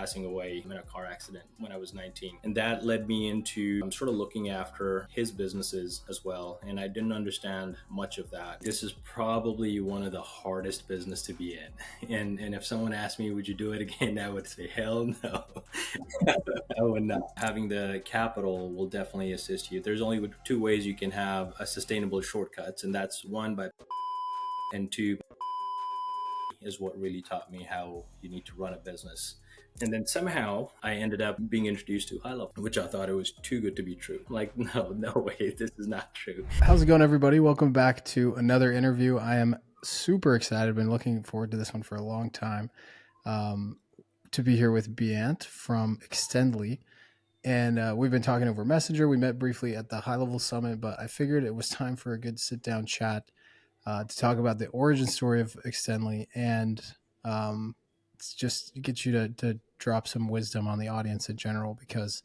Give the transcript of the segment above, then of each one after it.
passing away in a car accident when I was 19. And that led me into sort of looking after his businesses as well. And I didn't understand much of that. This is probably one of the hardest business to be in. And if someone asked me, would you do it again? I would say, hell no. I would not. Having the capital will definitely assist you. There's only two ways you can have a sustainable shortcuts, and that's one, and two is what really taught me how you need to run a business. And then somehow I ended up being introduced to HighLevel, which I thought it was too good to be true. Like, no way, this is not true. How's it going, everybody? Welcome back to another interview. I am super excited. I've been looking forward to this one for a long time. To be here with Beant from Extendly. And we've been talking over Messenger. We met briefly at the HighLevel Summit, but I figured it was time for a good sit-down chat to talk about the origin story of Extendly and just get you to drop some wisdom on the audience in general, because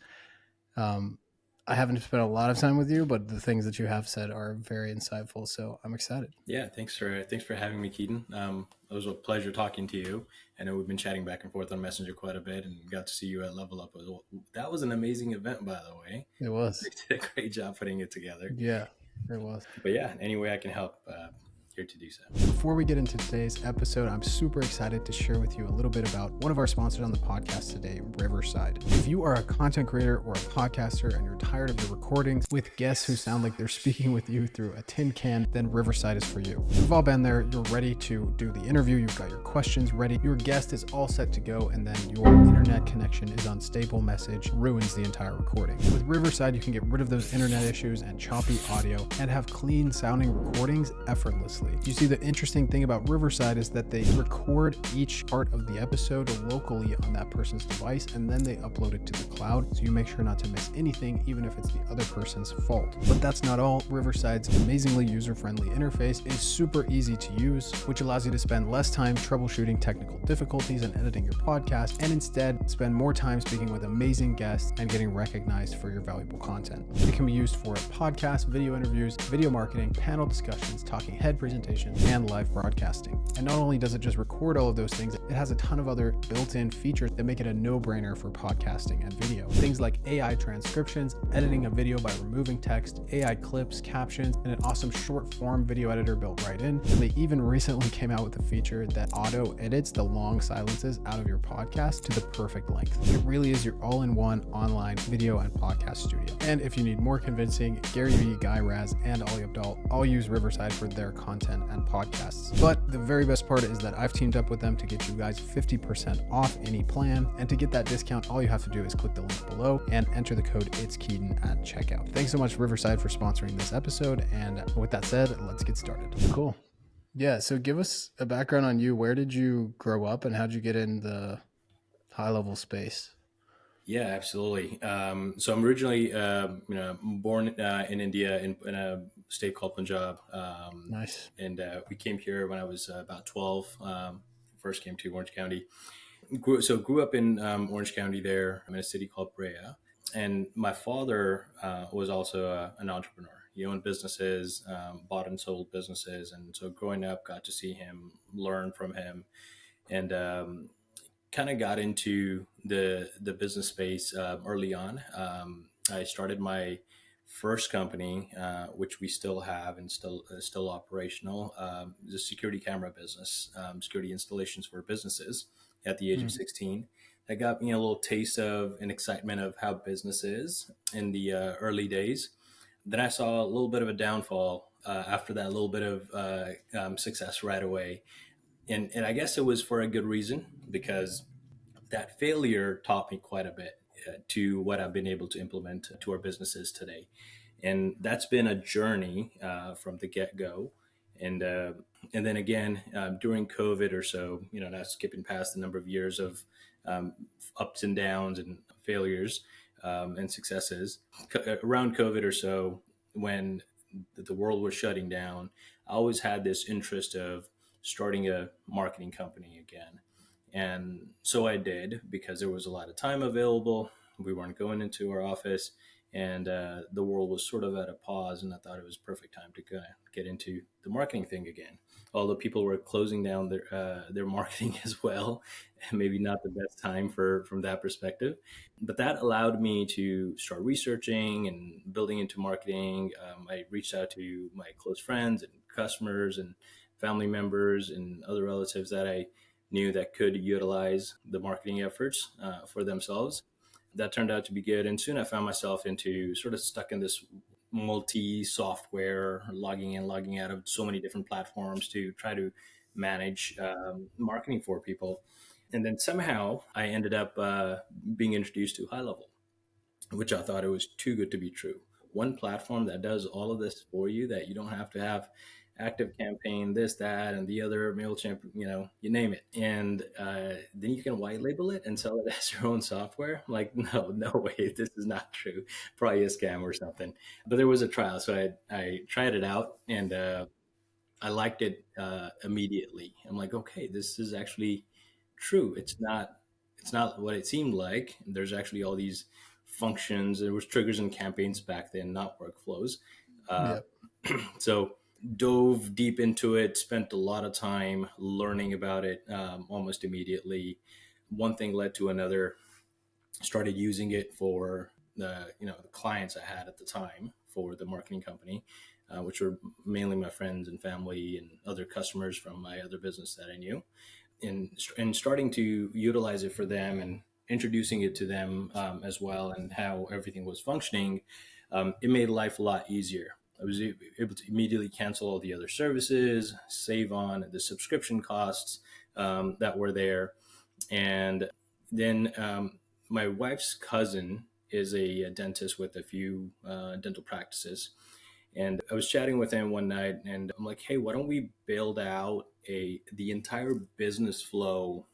I haven't spent a lot of time with you, but the things that you have said are very insightful. So I'm excited. Yeah, thanks for having me, Keaton. It was a pleasure talking to you. I know we've been chatting back and forth on Messenger quite a bit, and got to see you at Level Up. That was an amazing event, by the way. It was. You did a great job putting it together. Yeah, it was. But yeah, any way I can help, here to do so. Before we get into today's episode, I'm super excited to share with you a little bit about one of our sponsors on the podcast today, Riverside. If you are a content creator or a podcaster and you're tired of your recordings with guests who sound like they're speaking with you through a tin can, then Riverside is for you. We've all been there. You're ready to do the interview. You've got your questions ready. Your guest is all set to go, and then your internet connection is unstable. Message ruins the entire recording. With Riverside, you can get rid of those internet issues and choppy audio and have clean sounding recordings effortlessly. You see, the interesting thing about Riverside is that they record each part of the episode locally on that person's device, and then they upload it to the cloud, so you make sure not to miss anything, even if it's the other person's fault. But that's not all. Riverside's amazingly user-friendly interface is super easy to use, which allows you to spend less time troubleshooting technical difficulties and editing your podcast, and instead spend more time speaking with amazing guests and getting recognized for your valuable content. It can be used for podcasts, video interviews, video marketing, panel discussions, talking head presentations, and live broadcasting. And not only does it just record all of those things, it has a ton of other built-in features that make it a no-brainer for podcasting and video. Things like AI transcriptions, editing a video by removing text, AI clips, captions, and an awesome short-form video editor built right in. And they even recently came out with a feature that auto-edits the long silences out of your podcast to the perfect length. It really is your all-in-one online video and podcast studio. And if you need more convincing, Gary Vee, Guy Raz, and Ali Abdal all use Riverside for their content and podcasts. But the very best part is that I've teamed up with them to get you guys 50% off any plan. And to get that discount, all you have to do is click the link below and enter the code It's Keaton at checkout. Thanks so much, Riverside, for sponsoring this episode. And with that said, let's get started. Cool. Yeah. So give us a background on you. Where did you grow up and how'd you get in the high-level space? Yeah, absolutely. So I'm originally, born in India in a state called Punjab. Nice. And we came here when I was about 12. First came to Orange County. Grew up in Orange County there. I'm in a city called Brea. And my father was also an entrepreneur. He owned businesses, bought and sold businesses. And so growing up, got to see him, learn from him, and kind of got into the business space early on. I started my first company, which we still have and still operational, is a security camera business, security installations for businesses at the age of 16. That got me a little taste of an excitement of how business is in the early days. Then I saw a little bit of a downfall after that, a little bit of success right away. And I guess it was for a good reason, because that failure taught me quite a bit to what I've been able to implement to our businesses today. And that's been a journey from the get-go. And then again, during COVID or so, not skipping past the number of years of ups and downs and failures and successes, around COVID or so, when the world was shutting down, I always had this interest of starting a marketing company again. And so I did, because there was a lot of time available. We weren't going into our office. and the world was sort of at a pause, and I thought it was perfect time to kind of get into the marketing thing again. Although people were closing down their marketing as well, and maybe not the best time for from that perspective, but that allowed me to start researching and building into marketing. I reached out to my close friends and customers and family members and other relatives that I knew that could utilize the marketing efforts for themselves. That turned out to be good. And soon I found myself into sort of stuck in this multi software, logging in, logging out of so many different platforms to try to manage marketing for people. And then somehow I ended up being introduced to HighLevel, which I thought it was too good to be true. One platform that does all of this for you, that you don't have to have active campaign, this, that, and the other, MailChimp, you name it. And then you can white label it and sell it as your own software. I'm like, no, no way, this is not true. Probably a scam or something. But there was a trial. So I tried it out, and I liked it immediately. I'm like, okay, this is actually true. It's not what it seemed like. There's actually all these functions. There was triggers and campaigns back then, not workflows. Uh, Yep. so dove deep into it. Spent a lot of time learning about it almost immediately. One thing led to another. Started using it for the clients I had at the time for the marketing company, which were mainly my friends and family and other customers from my other business that I knew, and starting to utilize it for them and introducing it to them as well, and how everything was functioning. It made life a lot easier. I was able to immediately cancel all the other services, save on the subscription costs that were there, and then my wife's cousin is a dentist with a few dental practices. And I was chatting with him one night, and I'm like, "Hey, why don't we build out the entire business flow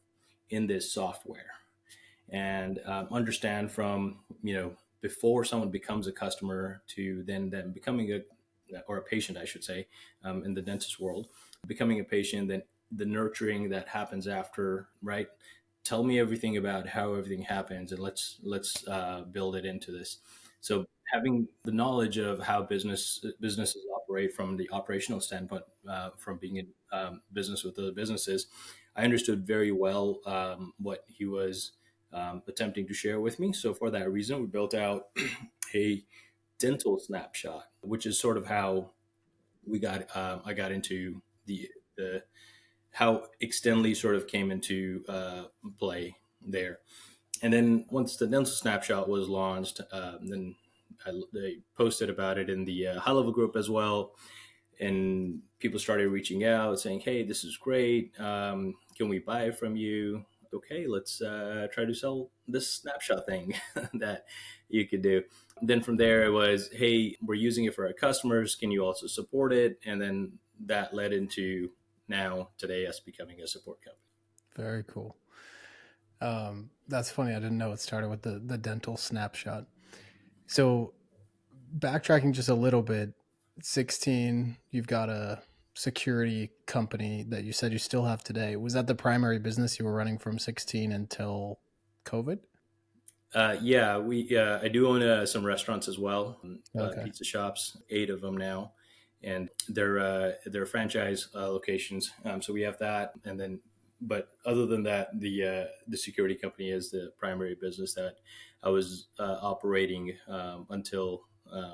in this software, and understand from before someone becomes a customer to then becoming a patient, I should say, in the dentist world, becoming a patient, then the nurturing that happens after, right? Tell me everything about how everything happens, and let's build it into this." So having the knowledge of how businesses operate from the operational standpoint, from being in business with other businesses, I understood very well what he was attempting to share with me. So for that reason, we built out a dental snapshot, which is sort of how I got into the how Extendly sort of came into play there. And then once the dental snapshot was launched, then they posted about it in the HighLevel group as well, and people started reaching out saying, "Hey, this is great. Can we buy it from you?" Okay, let's try to sell this snapshot thing that you could do. Then from there, it was, "Hey, we're using it for our customers. Can you also support it?" And then that led into now today us becoming a support company. Very cool. That's funny. I didn't know it started with the dental snapshot. So backtracking just a little bit, 16, you've got a security company that you said you still have today. Was that the primary business you were running from 16 until COVID? Yeah, we I do own some restaurants as well, Okay. pizza shops, 8 of them now, and they're franchise locations. So we have that, and then, but other than that, the security company is the primary business that I was operating until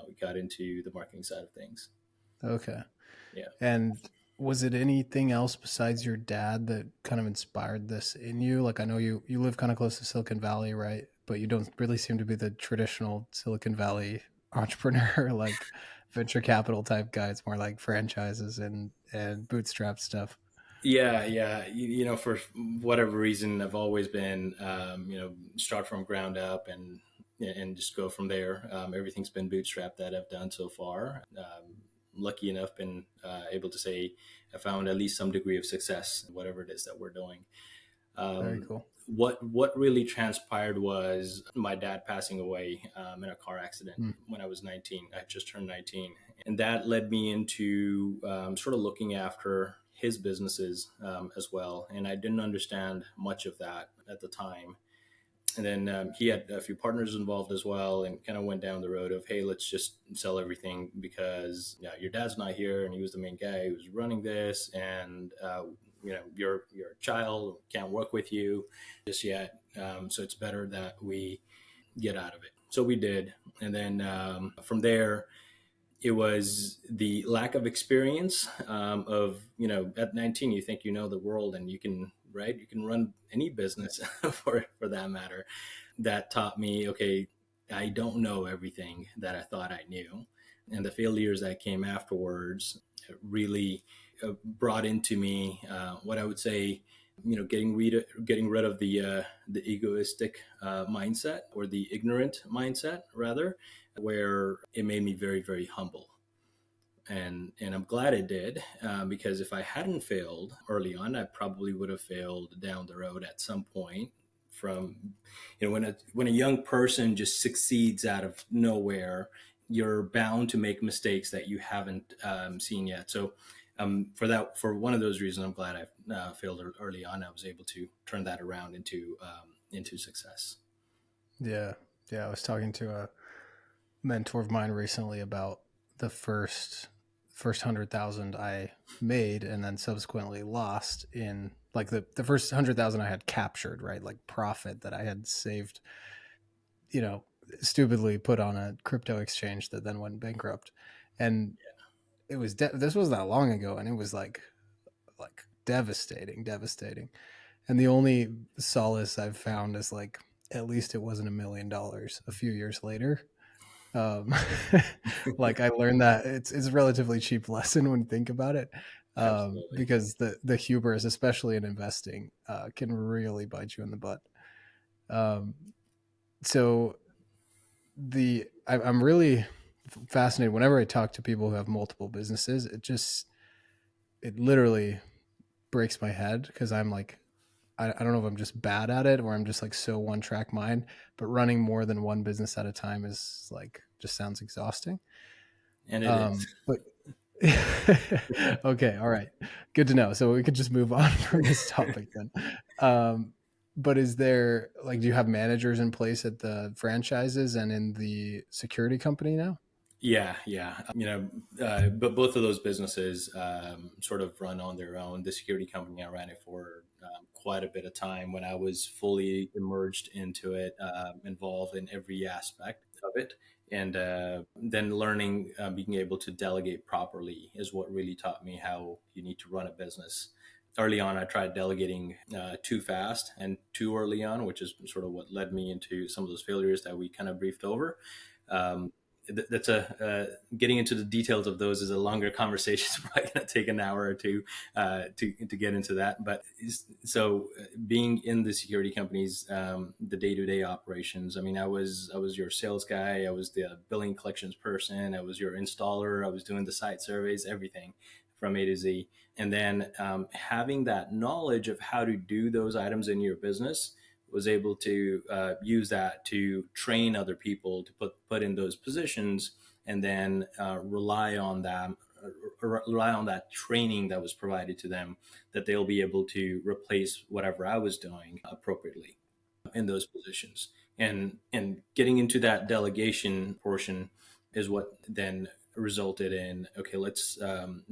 we got into the marketing side of things. Okay. Yeah. And was it anything else besides your dad that kind of inspired this in you? Like I know you live kind of close to Silicon Valley, right? But you don't really seem to be the traditional Silicon Valley entrepreneur, like venture capital type guy. It's more like franchises and bootstrap stuff. Yeah, yeah. For whatever reason, I've always been, start from ground up and just go from there. Everything's been bootstrapped that I've done so far. Lucky enough, been able to say I found at least some degree of success in whatever it is that we're doing. Very Um, cool. what really transpired was my dad passing away in a car accident Hmm. when I was 19. I just turned 19, and that led me into sort of looking after his businesses as well. And I didn't understand much of that at the time. And then he had a few partners involved as well, and kind of went down the road of, hey, let's just sell everything because your dad's not here, and he was the main guy who was running this, and your child can't work with you just yet, so it's better that we get out of it. So we did, and then from there it was the lack of experience of, at 19 you think you know the world and you can, right, you can run any business for that matter, that taught me, okay, I don't know everything that I thought I knew. And the failures that came afterwards really brought into me what I would say, getting rid of the egoistic mindset, or the ignorant mindset rather, where it made me very, very humble. And I'm glad it did, because if I hadn't failed early on, I probably would have failed down the road at some point. From, when a young person just succeeds out of nowhere, you're bound to make mistakes that you haven't seen yet. So for one of those reasons, I'm glad I failed early on. I was able to turn that around into success. Yeah. I was talking to a mentor of mine recently about the first 100,000 I made and then subsequently lost in, like, the first 100,000 I had captured, right? Like profit that I had saved, stupidly put on a crypto exchange that then went bankrupt. And it was, this wasn't that long ago. And it was like devastating. And the only solace I've found is, like, at least it wasn't $1 million a few years later. Like, I learned that it's a relatively cheap lesson when you think about it, Absolutely. because the hubris, especially in investing, can really bite you in the butt. So I'm really fascinated whenever I talk to people who have multiple businesses. It literally breaks my head, because I'm like, I don't know if I'm just bad at it or I'm just like so one track mind, but running more than one business at a time is like, just sounds exhausting. And it is. But okay. All right. Good to know. So we could just move on from this topic then. But is there, like, do you have managers in place at the franchises and in the security company now? Yeah, yeah. But both of those businesses sort of run on their own. The security company, I ran it for quite a bit of time when I was fully immersed into it, involved in every aspect of it. And then learning, being able to delegate properly is what really taught me how you need to run a business. Early on, I tried delegating too fast and too early on, which is sort of what led me into some of those failures that we kind of briefed over. Um, that's getting into the details of those is a longer conversation. It's probably going to take an hour or two to get into that. But so being in the security companies, the day-to-day operations, I mean, I was your sales guy, I was the billing collections person, I was your installer, I was doing the site surveys, everything from A to Z. And then having that knowledge of how to do those items in your business, was able to use that to train other people to put in those positions, and then rely on that training that was provided to them, that they'll be able to replace whatever I was doing appropriately in those positions. And getting into that delegation portion is what then resulted in, okay, let's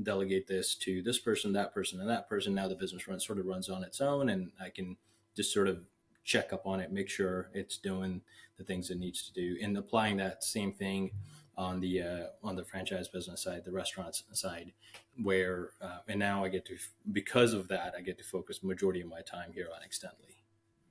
delegate this to this person, that person, and that person. Now the business runs on its own, and I can just sort of check up on it, make sure it's doing the things it needs to do, and applying that same thing on the franchise business side, the restaurants side, where and now I get to, because of that, I get to focus the majority of my time here on Extendly.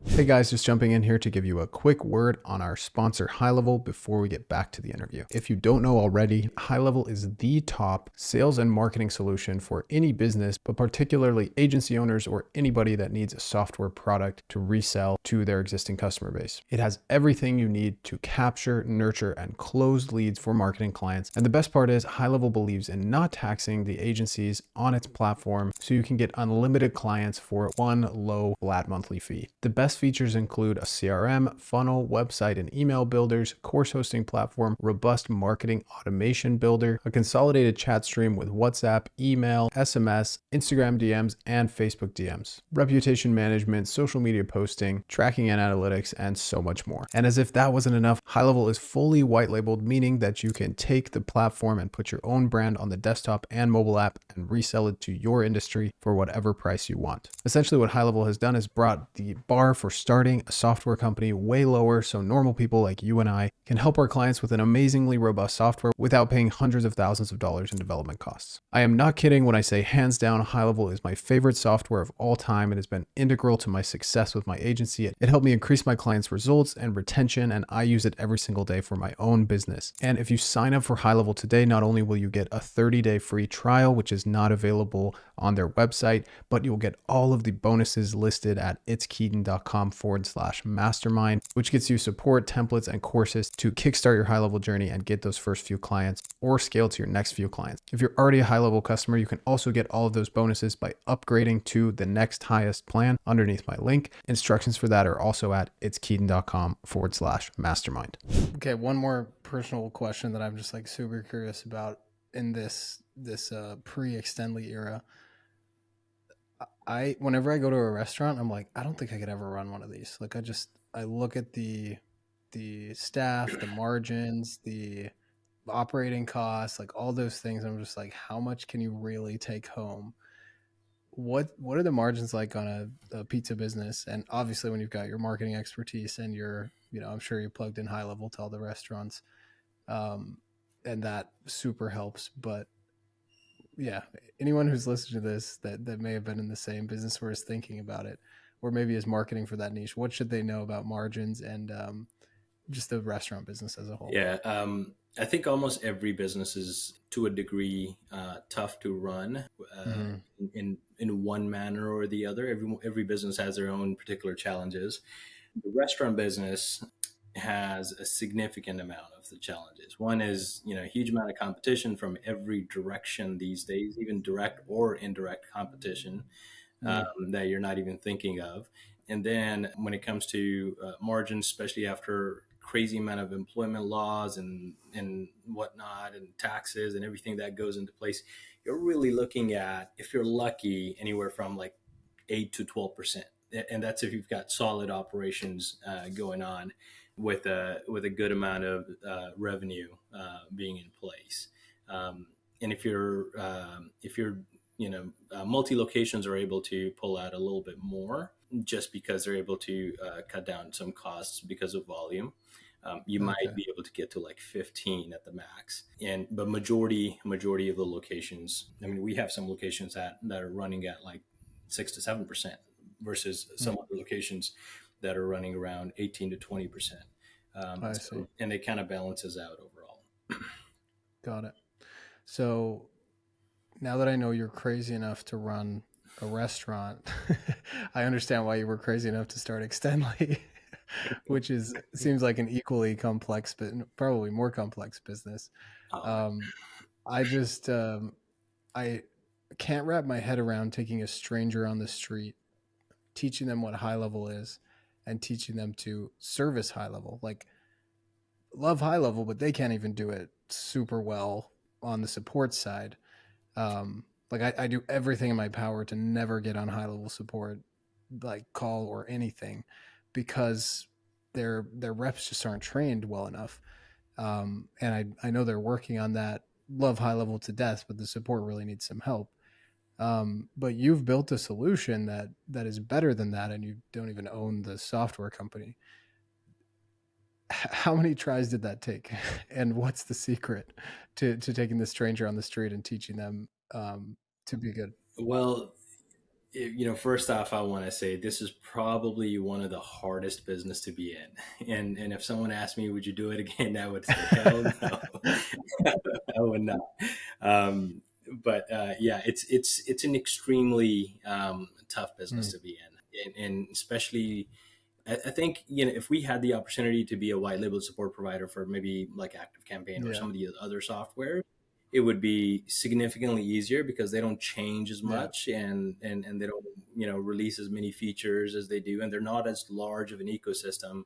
Hey guys, just jumping in here to give you a quick word on our sponsor, HighLevel, before we get back to the interview. If you don't know already, HighLevel is the top sales and marketing solution for any business, but particularly agency owners or anybody that needs a software product to resell to their existing customer base. It has everything you need to capture, nurture, and close leads for marketing clients. And the best part is, HighLevel believes in not taxing the agencies on its platform, so you can get unlimited clients for one low flat monthly fee. The best best features include a CRM, funnel, website and email builders, course hosting platform, robust marketing automation builder, a consolidated chat stream with WhatsApp, email, SMS, Instagram DMs, and Facebook DMs, reputation management, social media posting, tracking and analytics, and so much more. And as if that wasn't enough, HighLevel is fully white labeled, meaning that you can take the platform and put your own brand on the desktop and mobile app and resell it to your industry for whatever price you want. Essentially, what HighLevel has done is brought the bar for starting a software company way lower, so normal people like you and I can help our clients with an amazingly robust software without paying hundreds of thousands of dollars in development costs. I am not kidding when I say hands down, HighLevel is my favorite software of all time. It has been integral to my success with my agency. It helped me increase my clients' results and retention, and I use it every single day for my own business. And if you sign up for HighLevel today, not only will you get a 30-day free trial, which is not available on their website, but you'll get all of the bonuses listed at itskeaton.com/mastermind, which gets you support, templates, and courses to kickstart your HighLevel journey and get those first few clients or scale to your next few clients. If you're already a HighLevel customer, you can also get all of those bonuses by upgrading to the next highest plan underneath my link. Instructions for that are also at itskeaton.com/mastermind. Okay, one more personal question that I'm just like super curious about in this pre-Extendly era. Whenever I go to a restaurant, I'm like, I don't think I could ever run one of these. Like I look at the staff, the margins, the operating costs, like all those things. I'm just like, how much can you really take home? What are the margins like on a pizza business? And obviously when you've got your marketing expertise and I'm sure you plugged in HighLevel to all the restaurants, and that super helps. But yeah, anyone who's listening to this that may have been in the same business or is thinking about it, or maybe is marketing for that niche, what should they know about margins and just the restaurant business as a whole? Yeah, I think almost every business is to a degree tough to run Mm-hmm. in one manner or the other. Every business has their own particular challenges. The restaurant business has a significant amount of the challenges. One is, a huge amount of competition from every direction these days, even direct or indirect competition that you're not even thinking of. And then when it comes to margins, especially after crazy amount of employment laws and whatnot and taxes and everything that goes into place, you're really looking at, if you're lucky, anywhere from like 8 to 12%. And that's if you've got solid operations going on with a good amount of revenue being in place. And if you're multi locations are able to pull out a little bit more just because they're able to cut down some costs because of volume. You might Okay. be able to get to like 15 at the max, but majority of the locations. I mean, we have some locations that are running at like 6 to 7% versus some other locations that are running around 18 to 20%. I see. And it kind of balances out overall. Got it. So now that I know you're crazy enough to run a restaurant, I understand why you were crazy enough to start Extendly, which seems like an equally complex, but probably more complex business. Oh, Um, I just I can't wrap my head around taking a stranger on the street, teaching them what HighLevel is, and teaching them to service HighLevel. Like love HighLevel, but they can't even do it super well on the support side. Like I do everything in my power to never get on HighLevel support, like call or anything, because their reps just aren't trained well enough. And I know they're working on that. Love HighLevel to death, but the support really needs some help. But you've built a solution that is better than that, and you don't even own the software company. How many tries did that take, and what's the secret to taking the stranger on the street and teaching them to be good? well, first off, I want to say this is probably one of the hardest business to be in. And if someone asked me, would you do it again? I would say, hell no, I would not. Um, but yeah, it's an extremely tough business Mm, to be in, and especially I think if we had the opportunity to be a white label support provider for maybe like Active Campaign or yeah. some of the other software, it would be significantly easier because they don't change as Yeah. much, and they don't, release as many features as they do, and they're not as large of an ecosystem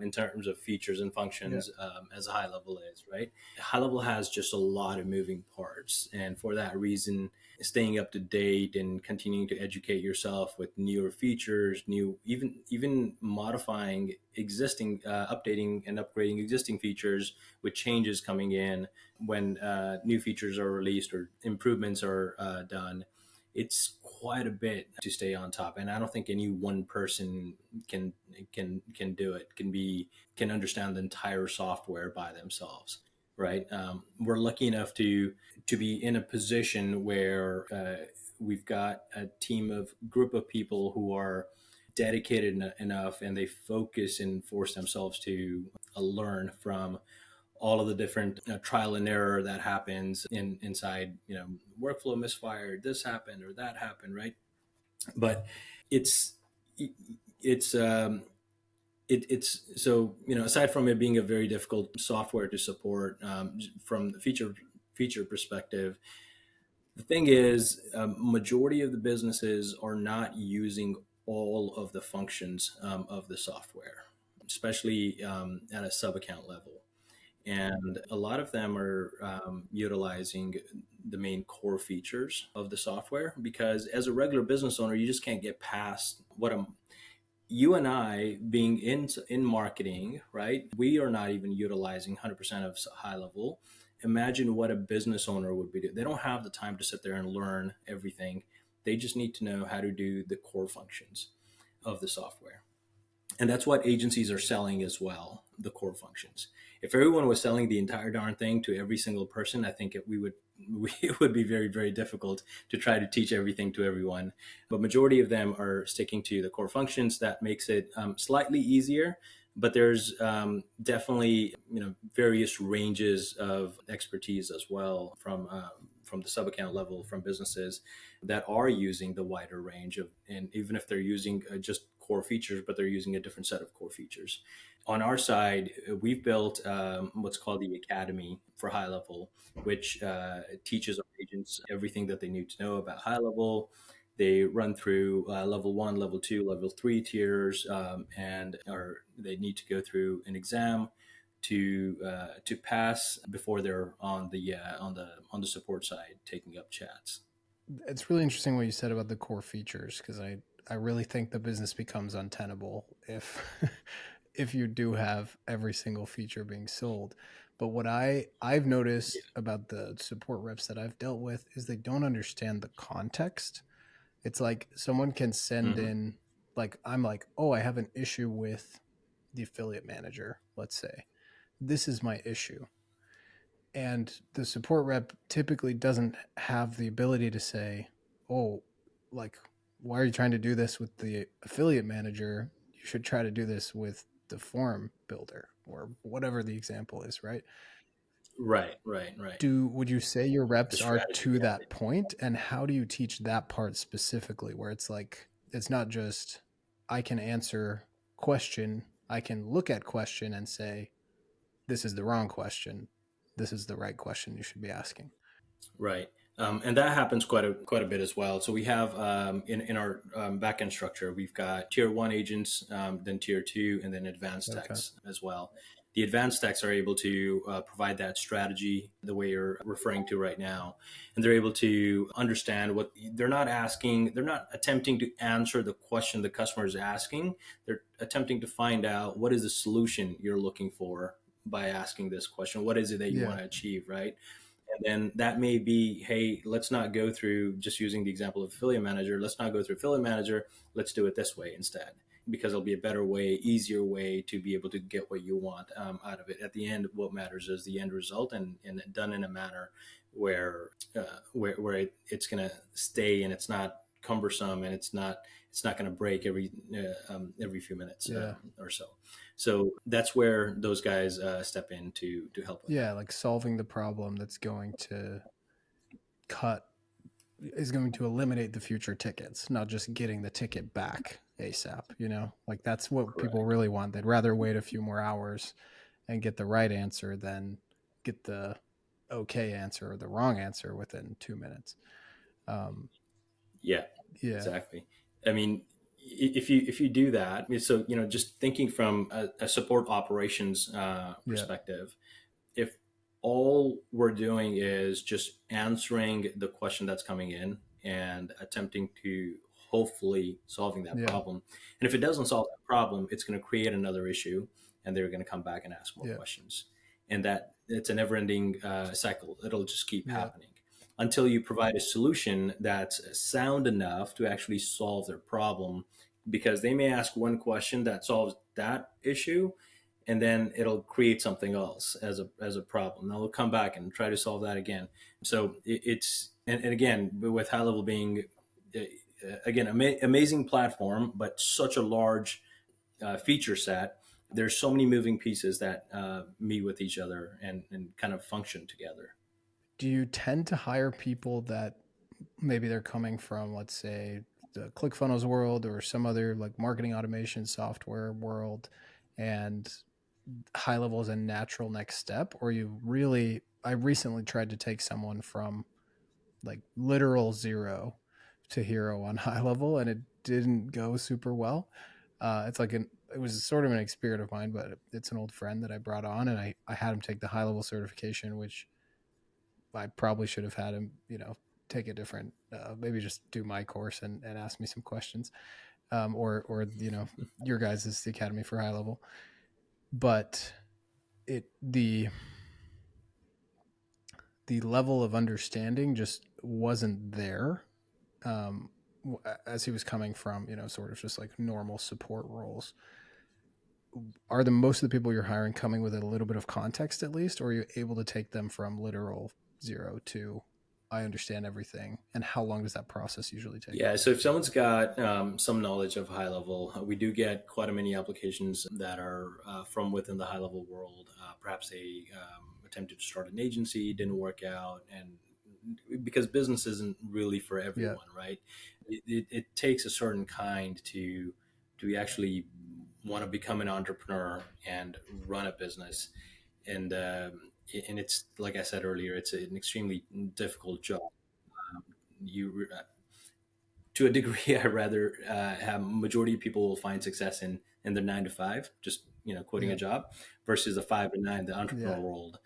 in terms of features and Yeah. functions as high level is, right? High level has just a lot of moving parts, and for that reason, staying up to date and continuing to educate yourself with newer features, even modifying existing, updating and upgrading existing features with changes coming in when new features are released or improvements are done. It's quite a bit to stay on top, and I don't think any one person can can do it. Can understand the entire software by themselves, right? We're lucky enough to be in a position where we've got a group of people who are dedicated enough, and they focus and force themselves to learn from all of the different trial and error that happens inside, workflow misfired, this happened or that happened, right? But it's it's it's so, aside from it being a very difficult software to support, from the feature perspective, the thing is, majority of the businesses are not using all of the functions of the software, especially at a sub account level. And a lot of them are utilizing the main core features of the software, because as a regular business owner, you just can't get past you and I being in marketing, right? We are not even utilizing 100% of high level. Imagine what a business owner would be doing. They don't have the time to sit there and learn everything. They just need to know how to do the core functions of the software. And that's what agencies are selling as well, the core functions. If everyone was selling the entire darn thing to every single person, I think it would be very, very difficult to try to teach everything to everyone. But majority of them are sticking to the core functions. That makes it slightly easier. But there's definitely, various ranges of expertise as well from the sub account level, from businesses that are using the wider range of, and even if they're using just core features, but they're using a different set of core features. On our side, we've built what's called the Academy for High Level, which teaches our agents everything that they need to know about High Level. They run through level one, level two, level three tiers, and or they need to go through an exam to pass before they're on the support side taking up chats. It's really interesting what you said about the core features, because I really think the business becomes untenable if if you do have every single feature being sold. But what I've Yeah. noticed about the support reps that I've dealt with is they don't understand the context. It's like someone can send Hmm. in, like, I'm like, oh, I have an issue with the affiliate manager, let's say. This is my issue. And the support rep typically doesn't have the ability to say, oh, like, why are you trying to do this with the affiliate manager? You should try to do this with the form builder, or whatever the example is, right? Right, right, right. Would you say your The reps are strategy to behind that it. point, and how do you teach that part specifically, where it's like, it's not just, I can answer question, I can look at question and say, this is the wrong question, this is the right question you should be asking. Right. And that happens quite a bit as well. So we have in our backend structure, we've got tier one agents, then tier two, and then advanced Okay. techs as well. The advanced techs are able to provide that strategy the way you're referring to right now, and they're able to understand what they're not asking. They're not attempting to answer the question the customer is asking. They're attempting to find out what is the solution you're looking for by asking this question. What is it that you Yeah. want to achieve, right? And then that may be, hey, let's not go through, just using the example of affiliate manager, let's not go through affiliate manager. Let's do it this way instead, because it'll be a better way, easier way to be able to get what you want out of it. At the end, what matters is the end result, and done in a manner where it's going to stay, and it's not cumbersome, and it's not going to break every few minutes Yeah. or so. So that's where those guys step in to help with Yeah. that. Like solving the problem that's going to cut, is going to eliminate the future tickets, not just getting the ticket back ASAP, Like that's what people Correct. really want. They'd rather wait a few more hours and get the right answer than get the okay answer or the wrong answer within 2 minutes. Um, Yeah, yeah, exactly. I mean, if you do that, so just thinking from a support operations yeah, perspective, if all we're doing is just answering the question that's coming in and attempting to hopefully solving that yeah, problem, and if it doesn't solve that problem, it's going to create another issue, and they're going to come back and ask more yeah, questions, and that it's a never-ending cycle. It'll just keep yeah. happening until you provide a solution that's sound enough to actually solve their problem, because they may ask one question that solves that issue, and then it'll create something else as a problem. Now they'll come back and try to solve that again. So it's and again, with HighLevel being again amazing platform, but such a large feature set. There's so many moving pieces that meet with each other and kind of function together. Do you tend to hire people that maybe they're coming from, let's say, the ClickFunnels world or some other like marketing automation software world, and HighLevel is a natural next step? Or you really, I recently tried to take someone from like literal zero to hero on HighLevel, and it didn't go super well. It's like it was sort of an experience of mine, but it's an old friend that I brought on, and I had him take the HighLevel certification, which I probably should have had him, take a different, maybe just do my course and ask me some questions, or your guys' is the Academy for HighLevel. But it the level of understanding just wasn't there, um, as he was coming from, sort of just like normal support roles. Are the most of the people you're hiring coming with a little bit of context at least, or are you able to take them from literal zero to I understand everything? And how long does that process usually take? Yeah, so if someone's got some knowledge of HighLevel, we do get quite a many applications that are from within the HighLevel world. Perhaps they attempted to start an agency, didn't work out, and because business isn't really for Yeah, everyone, right? It takes a certain kind to actually want to become an entrepreneur and run a business, and and it's like I said earlier, it's an extremely difficult job. You To a degree, I rather have majority of people will find success in the 9 to 5, just quitting a yeah, job, versus the 5 to 9, the yeah. entrepreneurial world.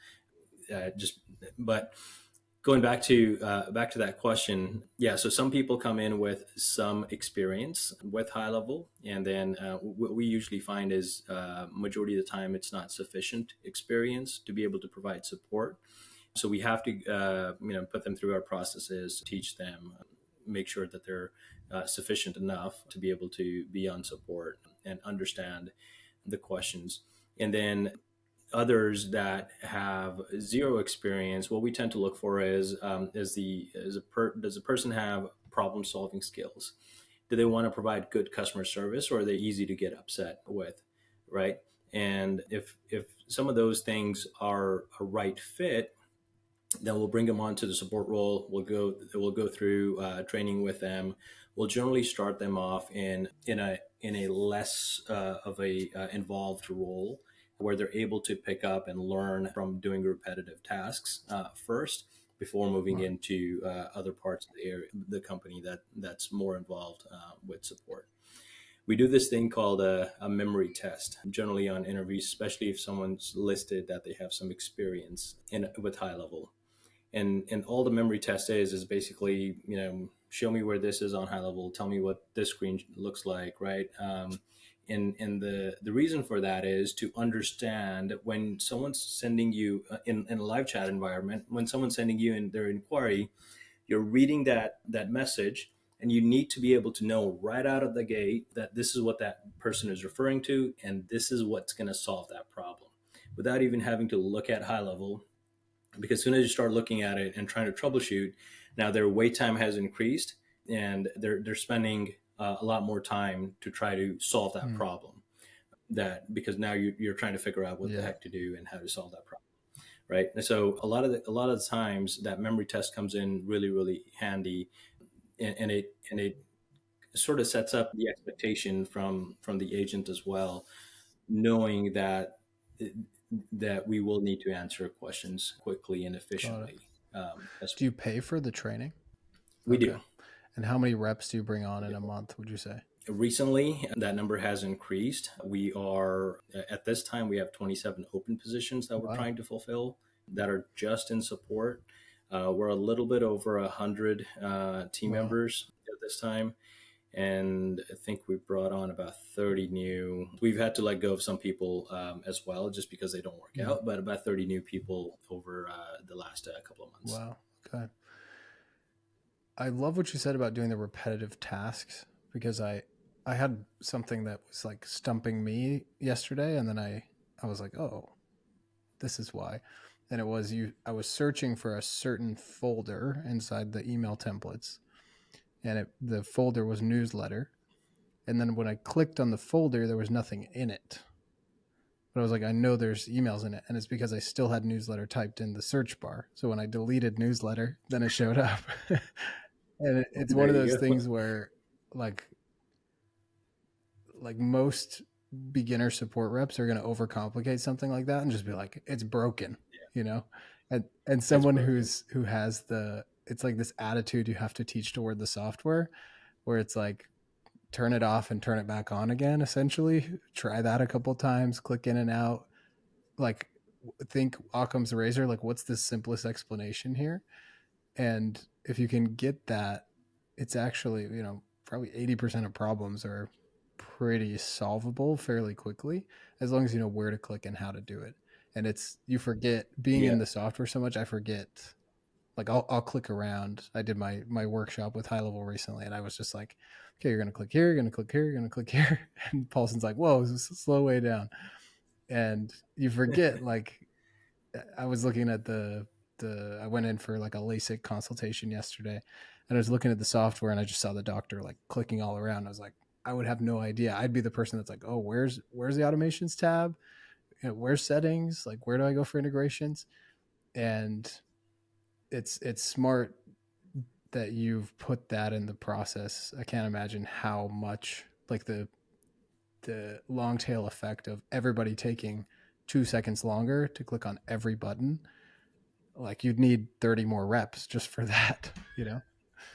Just but going back to that question, yeah. So some people come in with some experience with HighLevel, and then what we usually find is majority of the time it's not sufficient experience to be able to provide support. So we have to put them through our processes, teach them, make sure that they're sufficient enough to be able to be on support and understand the questions. And then others that have zero experience, what we tend to look for does the person have problem solving skills? Do they want to provide good customer service, or are they easy to get upset with, right? And if some of those things are a right fit, then we'll bring them onto the support role. We'll go through training with them. We'll generally start them off in a less of a involved role, where they're able to pick up and learn from doing repetitive tasks first, before moving Right. into other parts of the area, the company that's more involved with support. We do this thing called a memory test, generally on interviews, especially if someone's listed that they have some experience with HighLevel. And all the memory test is basically, show me where this is on HighLevel, tell me what this screen looks like, right? And the reason for that is to understand when someone's sending you in a live chat environment, when someone's sending you in their inquiry, you're reading that message, and you need to be able to know right out of the gate that this is what that person is referring to, and this is what's going to solve that problem, without even having to look at HighLevel. Because as soon as you start looking at it and trying to troubleshoot, now their wait time has increased, and they're spending a lot more time to try to solve that Mm, problem, that because now you're trying to figure out what the yeah. heck to do and how to solve that problem, right? And so a lot of the times that memory test comes in really handy, and it sort of sets up the expectation from the agent as well, knowing that that we will need to answer questions quickly and Got it. efficiently. That's Do you pay for the training? we Okay. do. And how many reps do you bring on in a month, would you say? Recently, that number has increased. We are, at this time, we have 27 open positions that we're Wow. trying to fulfill that are just in support. We're a little bit over 100 team Wow. members at this time. And I think we brought on about 30 new. We've had to let go of some people as well, just because they don't work Mm. out, but about 30 new people over the last couple of months. Wow. Okay. I love what you said about doing the repetitive tasks because I had something that was like stumping me yesterday, and then I was like, oh, this is why. And it was I was searching for a certain folder inside the email templates, and the folder was newsletter. And then when I clicked on the folder, there was nothing in it. But I was like, I know there's emails in it, and it's because I still had newsletter typed in the search bar. So when I deleted newsletter, then it showed up. And it's one There of you those go. things where like most beginner support reps are going to overcomplicate something like that and just be like, it's broken, you know. And It's someone broken. who has it's like this attitude you have to teach toward the software, where it's like turn it off and turn it back on again. Essentially, try that a couple times, click in and out. Like, think Occam's razor. Like, what's the simplest explanation here? And if you can get that, it's actually, probably 80% of problems are pretty solvable fairly quickly, as long as you know where to click and how to do it. And you forget being Yeah. in the software so much. I forget, like I'll click around. I did my workshop with HighLevel recently, and I was just like, okay, you're going to click here, you're going to click here, you're going to click here. And Paulson's like, whoa, slow way down. And you forget, like, I was looking at I went in for like a LASIK consultation yesterday, and I was looking at the software, and I just saw the doctor like clicking all around. I was like, I would have no idea. I'd be the person that's like, oh, where's the automations tab? Where's settings? Like, where do I go for integrations? And it's smart that you've put that in the process. I can't imagine how much, like, the long tail effect of everybody taking 2 seconds longer to click on every button. Like, you'd need 30 more reps just for that, you know?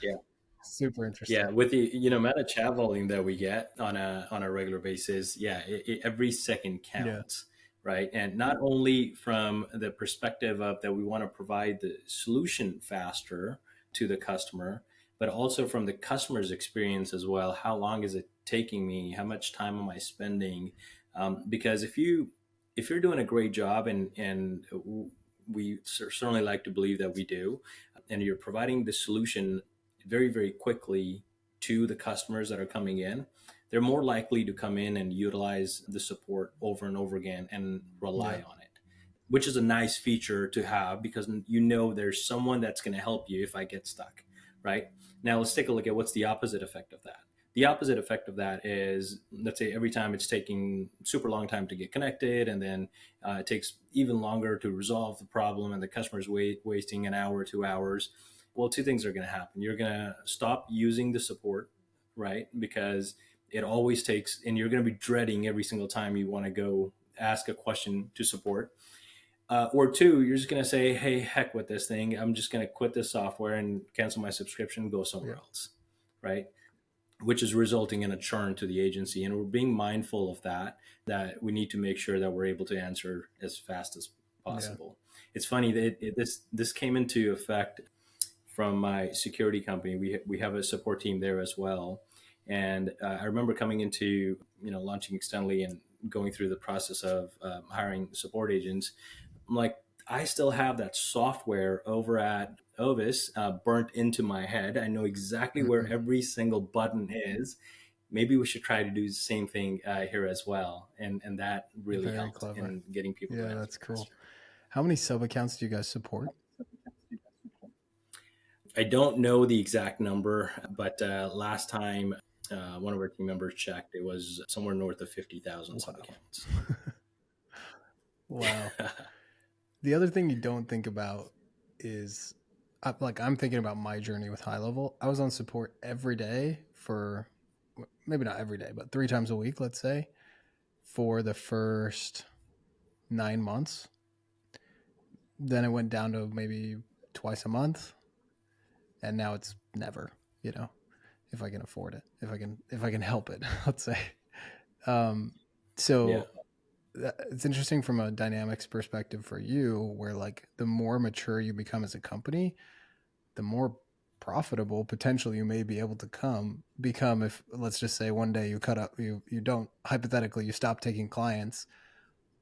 Yeah. Super interesting. Yeah, with the amount of chat volume that we get on a regular basis, yeah, every second Yeah. counts, right? And not only from the perspective of that we want to provide the solution faster to the customer, but also from the customer's experience as well. How long is it taking me? How much time am I spending? Because if you're doing a great job, and we certainly like to believe that we do, and you're providing the solution very, very quickly to the customers that are coming in, they're more likely to come in and utilize the support over and over again and rely Yeah. on it, which is a nice feature to have because there's someone that's going to help you if I get stuck, right? Now let's take a look at what's the opposite effect of that. The opposite effect of that is, let's say every time it's taking super long time to get connected, and then it takes even longer to resolve the problem, and the customer's wasting an hour, 2 hours. Well, two things are going to happen. You're going to stop using the support, right? Because it always takes, and you're going to be dreading every single time you want to go ask a question to support. Or two, you're just going to say, hey, heck with this thing. I'm just going to quit this software and cancel my subscription and go somewhere Yeah. else, right? Which is resulting in a churn to the agency. And we're being mindful of that we need to make sure that we're able to answer as fast as Yeah. possible. It's funny that this came into effect from my security company. We have a support team there as well, and I remember coming into launching Extendly and going through the process of hiring support agents. I'm like, I still have that software over at Ovis burnt into my head. I know exactly where Mm-mm. every single button is. Maybe we should try to do the same thing here as well, and that really Very helped clever. in getting people to Yeah, answer that's cool. faster. How many sub accounts do you guys support? I don't know the exact number, but last time one of our team members checked, it was somewhere north of 50,000 sub Wow. accounts. Wow. The other thing you don't think about is, like, I'm thinking about my journey with HighLevel. I was on support every day for, maybe not every day, but 3 times a week, let's say, for the first 9 months. Then it went down to maybe twice a month, and now it's never. You know, if I can afford it, if I can help it, let's say. Um, Yeah. so it's interesting from a dynamics perspective for you, where like the more mature you become as a company, the more profitable potentially you may be able to become if, let's just say, one day you cut up, you don't, hypothetically, you stop taking clients.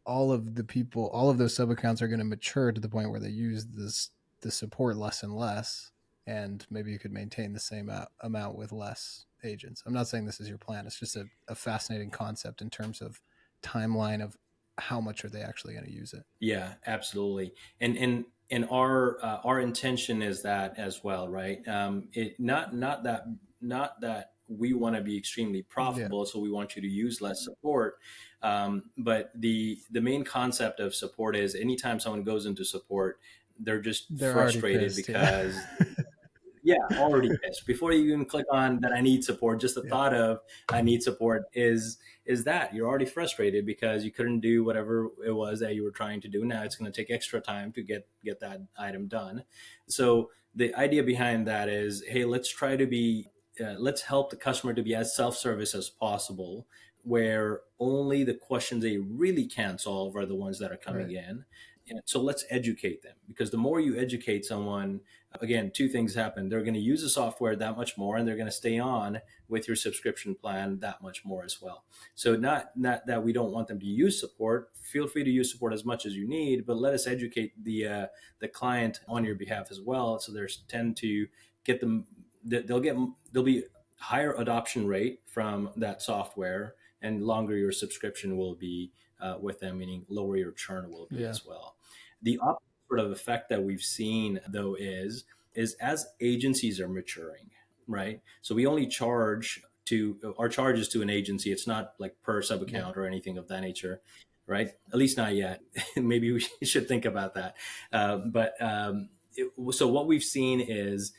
All of those sub accounts are going to mature to the point where they use the support less and less, and maybe you could maintain the same amount with less agents. I'm not saying this is your plan. It's just a fascinating concept in terms of timeline of how much are they actually going to use it. Yeah, absolutely. And our intention is that as well, right? It not that we want to be extremely Yeah, profitable, so we want you to use less support. But the main concept of support is anytime someone goes into support, they're just they're already frustrated pissed. Yeah. because yeah, already pissed before you even click on that I need support. Just the Yeah. thought of I need support is that you're already frustrated because you couldn't do whatever it was that you were trying to do. Now it's going to take extra time to get that item done. So the idea behind that is, hey, let's try to be let's help the customer to be as self-service as possible, where only the questions they really can't solve are the ones that are coming Right. in. And so let's educate them, because the more you educate someone, again, two things happen. They're going to use the software that much more, and they're going to stay on with your subscription plan that much more as well. So not that we don't want them to use support. Feel free to use support as much as you need, but let us educate the client on your behalf as well. So there's tend to get them. There'll be higher adoption rate from that software, and longer your subscription will be with them, meaning lower your churn will be Yeah. as well. The opposite sort of effect that we've seen though is as agencies are maturing, right? So we only charge to our charges to an agency. It's not like per sub Yeah. account or anything of that nature, right? At least not yet. Maybe we should think about that. So what we've seen is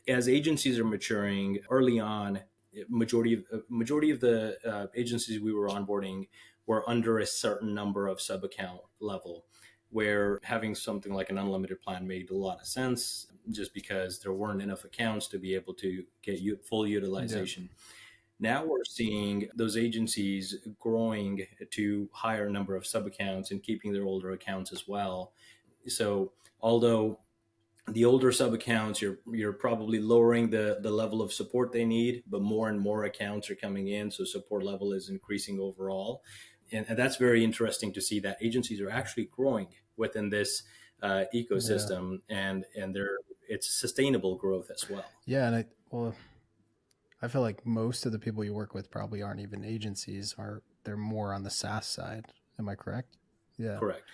as agencies are maturing early on, majority of the agencies we were onboarding were under a certain number of sub account level, where having something like an unlimited plan made a lot of sense, just because there weren't enough accounts to be able to get full Yeah. utilization. Now we're seeing those agencies growing to higher number of sub accounts and keeping their older accounts as well. So although the older sub accounts, you're probably lowering the level of support they need, but more and more accounts are coming in, so support level is increasing overall. And that's very interesting to see that agencies are actually growing within this Yeah. ecosystem, and it's sustainable growth as well. Yeah. And I feel like most of the people you work with probably aren't even agencies, are they're more on the SaaS side. Am I correct? Yeah. Correct.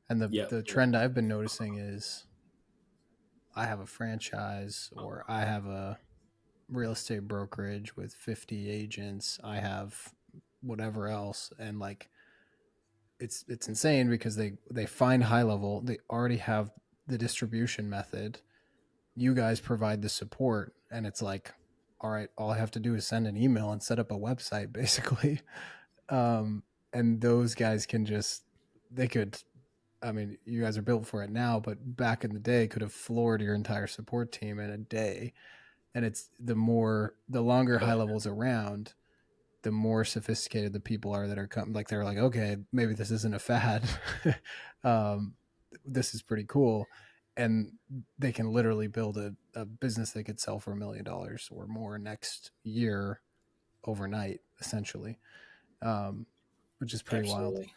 And Yep. the Yep. trend I've been noticing is I have a franchise, or I have a real estate brokerage with 50 agents. I have whatever else, and like it's insane because they find HighLevel, they already have the distribution method, you guys provide the support, and it's like, all right, all I have to do is send an email and set up a website basically. um and those guys can just, they could, I mean, you guys are built for it now, but back in the day could have floored your entire support team in a day. And it's the longer Oh, HighLevel's around, the more sophisticated the people are that are coming. Like they're like, okay, maybe this isn't a fad. um, this is pretty cool, and they can literally build a business they could sell for $1 million or more next year overnight, essentially, um, which is pretty wild. absolutely.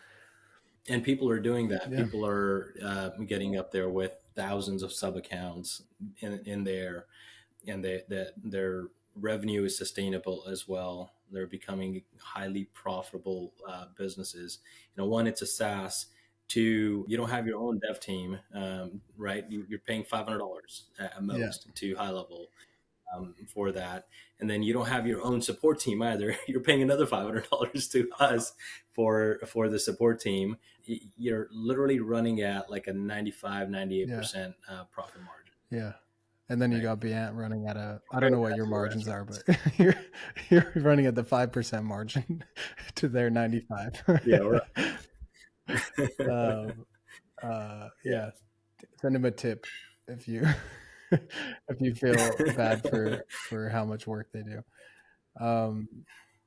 And people are doing that. Yeah, People are getting up there with thousands of sub accounts in there, and their revenue is sustainable as well. They're becoming highly profitable businesses. One, it's a SaaS. Two, you don't have your own dev team, right? You're paying $500 at yeah, most to HighLevel for that, and then you don't have your own support team either. You're paying another $500 to us for the support team. You're literally running at like a 95, yeah, 98% profit margin, yeah. And then you right? got Beant running at I don't Comparing know what that your to the margins are, restaurants. but you're you're running at the 5% margin to their 95. Yeah, um, Yeah. yeah, send him a tip if you if you feel bad for how much work they do. Um,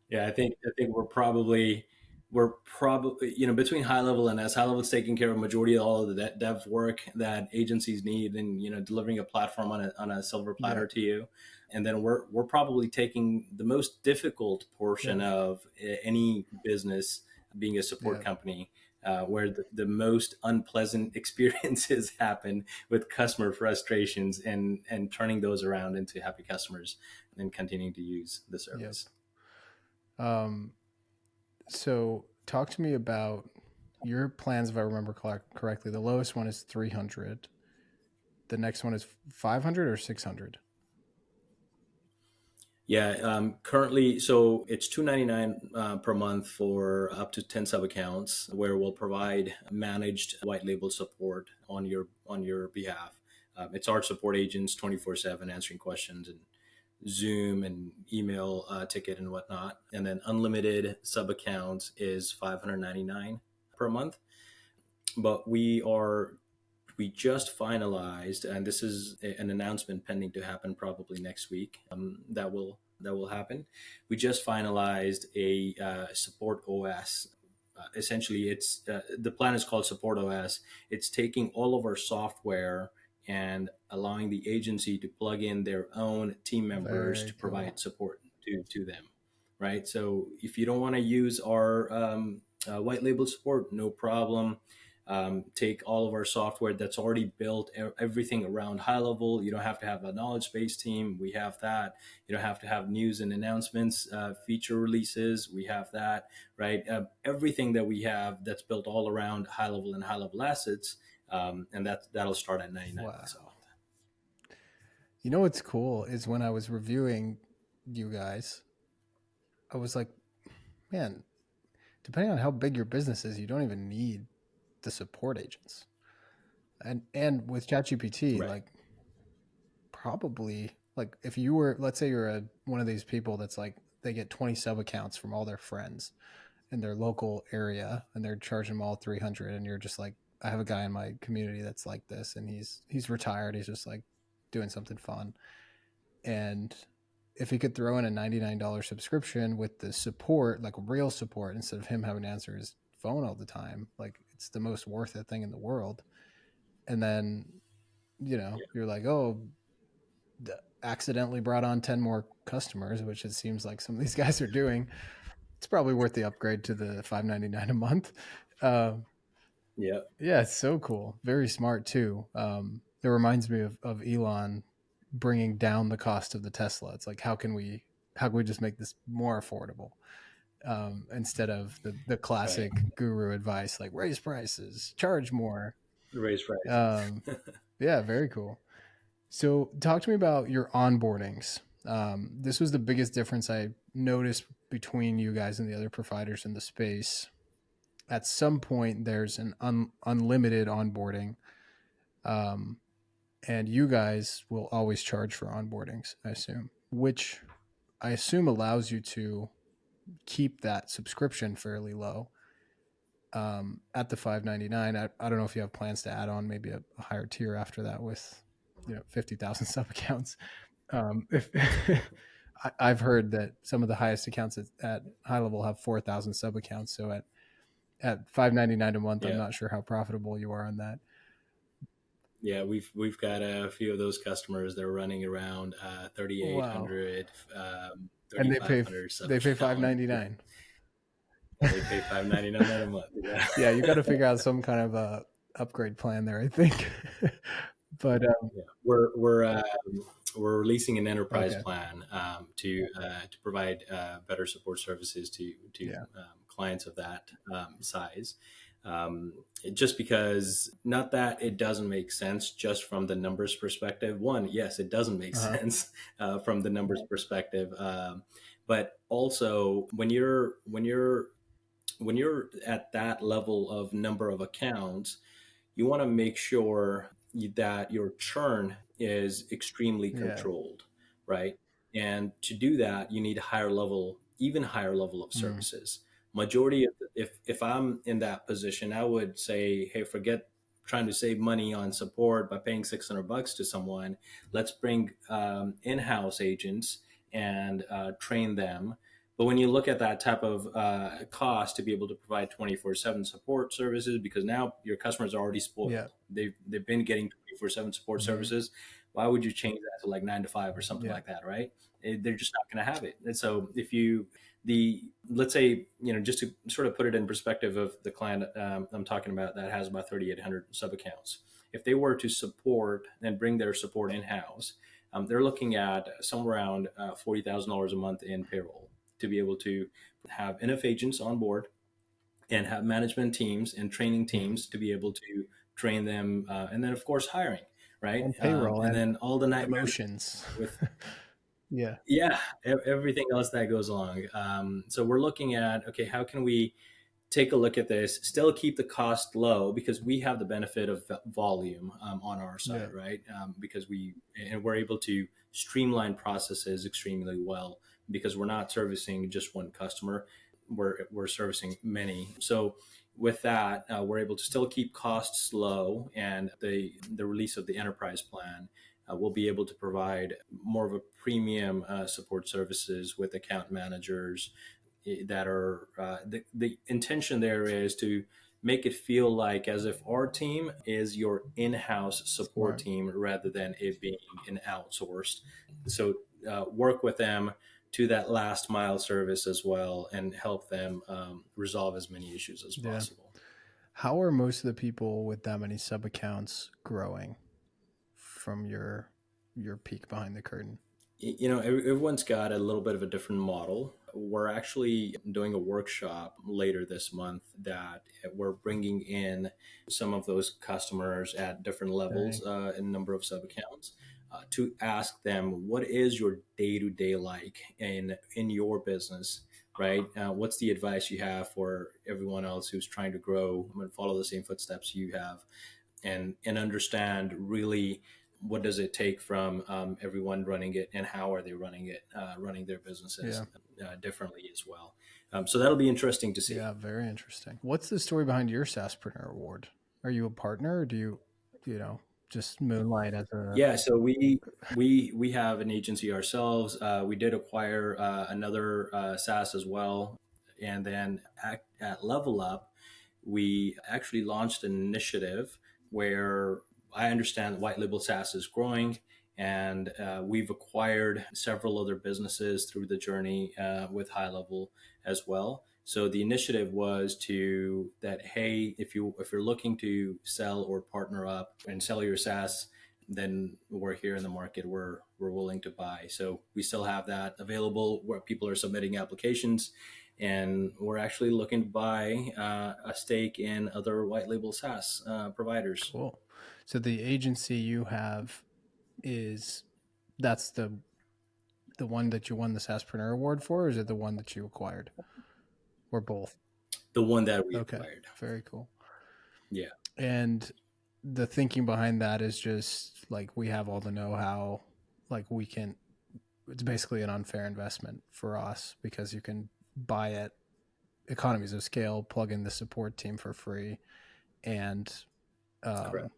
Yeah, I think we're probably between high level and as high level is taking care of majority of all of the dev work that agencies need, and delivering a platform on a silver yeah, platter to you, and then we're probably taking the most difficult portion yeah, of any business, being a support yeah, company, where the most unpleasant experiences happen with customer frustrations, and turning those around into happy customers and continuing to use the yep. service. Um, so talk to me about your plans. If I remember correctly, the lowest one is 300. The next one is 500 or 600. Yeah, currently, so it's $299 per month for up to 10 sub accounts, where we'll provide managed white label support on your behalf. It's our support agents 24/7 answering questions, and Zoom and email ticket and whatnot. And then unlimited sub accounts is 599 per month. But we just finalized, and this is an announcement pending to happen probably next week. That will happen. We just finalized a support OS. Essentially, it's the plan is called Support OS. It's taking all of our software and allowing the agency to plug in their own team members Very to cool. provide support to them. Right. So if you don't want to use our white label support, no problem. Take all of our software that's already built, everything around high level. You don't have to have a knowledge base team. We have that. You don't have to have news and announcements, feature releases. We have that, right? Everything that we have that's built all around high level and high level assets. And that'll start at 99 bucks a Wow. month. You know what's cool is when I was reviewing you guys, I was like, man, depending on how big your business is, you don't even need the support agents. And with ChatGPT, Right. like probably like if you were, let's say you're one of these people that's like they get 20 sub accounts from all their friends in their local area and they're charging them all 300, and you're just like, I have a guy in my community that's like this, and he's retired, he's just like doing something fun. And if he could throw in a $99 subscription with the support, like real support, instead of him having to answer his phone all the time, like it's the most worth it thing in the world. And then, you're like, oh, accidentally brought on 10 more customers, which it seems like some of these guys are doing. It's probably worth the upgrade to the $5.99 a month. Uh, Yeah. yeah, it's so cool. Very smart too. It reminds me of Elon bringing down the cost of the Tesla. It's like, how can we just make this more affordable? Instead of the Right. classic guru advice like raise prices, charge more. Raise prices. Um, yeah, very cool. So, talk to me about your onboardings. This was the biggest difference I noticed between you guys and the other providers in the space. At some point, there's an unlimited onboarding, um, and you guys will always charge for onboardings, I assume, which I assume allows you to keep that subscription fairly low at the 599. I don't know if you have plans to add on maybe a higher tier after that with 50,000 sub accounts. If I've heard that some of the highest accounts at HighLevel have 4,000 sub accounts. So at 599 a month, I'm Yeah. not sure how profitable you are on that. Yeah, we've got a few of those customers. They're running around Wow. 3,800, And 3,500 sub they pay account, 599. and they pay 599 a month. Yeah. Yeah, you got to figure out some kind of a upgrade plan there, I think. But Yeah. We're releasing an enterprise okay. plan to provide better support services to Yeah. clients of that size. Just because, not that it doesn't make sense just from the numbers perspective. One, yes, it doesn't make Uh-huh. sense from the numbers perspective, but also when you're at that level of number of accounts, you want to make sure that your churn is extremely Yeah. controlled, right? And to do that, you need even higher level of Mm. services. Majority of if I'm in that position, I would say, hey, forget trying to save money on support by paying $600 to someone. Let's bring in-house agents and train them. But when you look at that type of cost to be able to provide 24/7 support services, because now your customers are already Yeah. spoiled. They've been getting 24/7 support Mm-hmm. services. Why would you change that to like 9 to 5 or something Yeah. like that, right? They're just not going to have it. And so if you the let's say, just to sort of put it in perspective of the client I'm talking about that has about 3,800 sub accounts, if they were to support and bring their support in house, they're looking at somewhere around $40,000 a month in payroll to be able to have enough agents on board and have management teams and training Mm-hmm. teams to be able to train them, and then of course hiring, right? And payroll And and then all the nightmares emotions. with Yeah. yeah, everything else that goes along. So we're looking at, okay, how can we take a look at this, still keep the cost low because we have the benefit of volume on our Yeah. side, right? Because we're able to streamline processes extremely well because we're not servicing just one customer, we're servicing many. So with that, we're able to still keep costs low, and the release of the enterprise plan we'll be able to provide more of a premium support services with account managers that are the intention there is to make it feel like as if our team is your in-house support Smart. team rather than it being an outsourced. So work with them to that last mile service as well and help them resolve as many issues as Yeah. possible. How are most of the people with that many sub accounts growing from your peek behind the curtain? Everyone's got a little bit of a different model. We're actually doing a workshop later this month that we're bringing in some of those customers at different levels Dang. in number of sub accounts to ask them what is your day to day like in your business, right? What's the advice you have for everyone else who's trying to grow and follow the same footsteps you have? And understand really what does it take from everyone running it and how are they running it, running their businesses Yeah. differently as well. So that'll be interesting to see. Yeah. Very interesting. What's the story behind your SaaSpreneur award? Are you a partner or do you know, just moonlight as a. Yeah, so we have an agency ourselves. We did acquire another SaaS as well, and then at Level Up, we actually launched an initiative where I understand white label SaaS is growing, and we've acquired several other businesses through the journey with HighLevel as well. So the initiative was to that, hey, if you're looking to sell or partner up and sell your SaaS, then we're here in the market. We're willing to buy. So we still have that available where people are submitting applications, and we're actually looking to buy a stake in other white label SaaS providers. Cool. So the agency you have is that's the one that you won the SaaSpreneur award for, or is it the one that you acquired? Or both? The one that we Okay. acquired. Very cool. Yeah. And the thinking behind that is just like we have all the know-how, like we can it's basically an unfair investment for us because you can buy it economies of scale, plug in the support team for free, and um, Correct.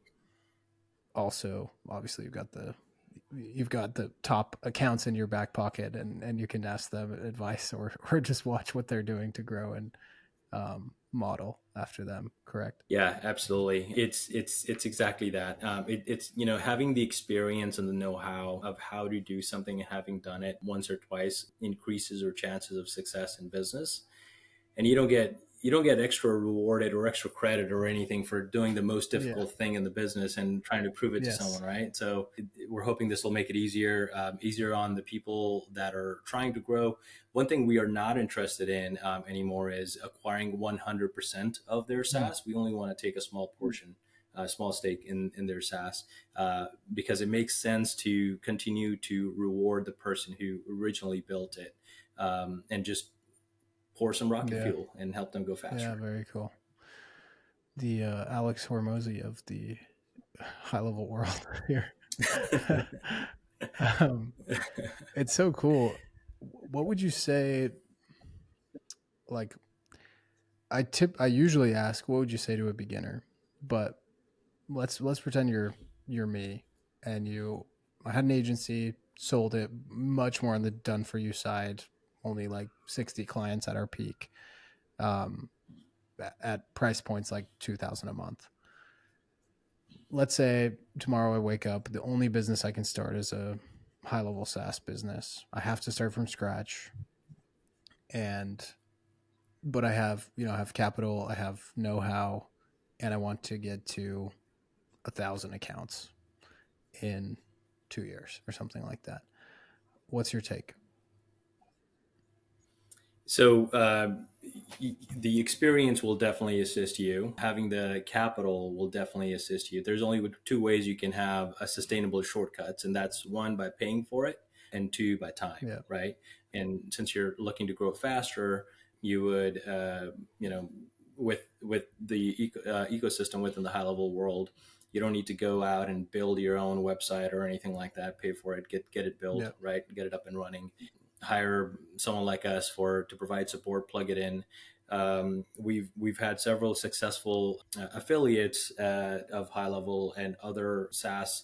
also obviously you've got the top accounts in your back pocket, and you can ask them advice or just watch what they're doing to grow and model after them. Correct? Yeah, absolutely. It's exactly that. It's having the experience and the know-how of how to do something and having done it once or twice increases your chances of success in business. And you don't get extra rewarded or extra credit or anything for doing the most Yeah. difficult thing in the business and trying to prove it to Yes. someone, right? So we're hoping this will make it easier on the people that are trying to grow. One thing we are not interested in anymore is acquiring 100% of their Mm. SaaS. We only want to take a small portion, a small stake in their SaaS, because it makes sense to continue to reward the person who originally built it, and just pour some rocket Yeah. fuel and help them go Yeah. faster. Very cool. The Alex Hormozy of the high level world here. um, it's so cool. What would you say, like, I usually ask, what would you say to a beginner? But let's pretend you're me and you I had an agency, sold it much more on the done for you side, only like 60 clients at our peak. Um at price points like 2,000 a month. Let's say tomorrow I wake up, the only business I can start is a high level SaaS business. I have to start from scratch, and but I have capital, I have know-how, and I want to get to 1,000 accounts in 2 years or something like that. What's your take? So the experience will definitely assist you. Having the capital will definitely assist you. There's only two ways you can have a sustainable shortcuts, and that's one by paying for it, and two by time, Yeah. right? And since you're looking to grow faster, you would, you know, with the ecosystem within the high level world, you don't need to go out and build your own website or anything like that. Pay for it, get it built, Yeah. right? Get it up and running, hire someone like us for to provide support, plug it in. We've had several successful affiliates of HighLevel and other SaaS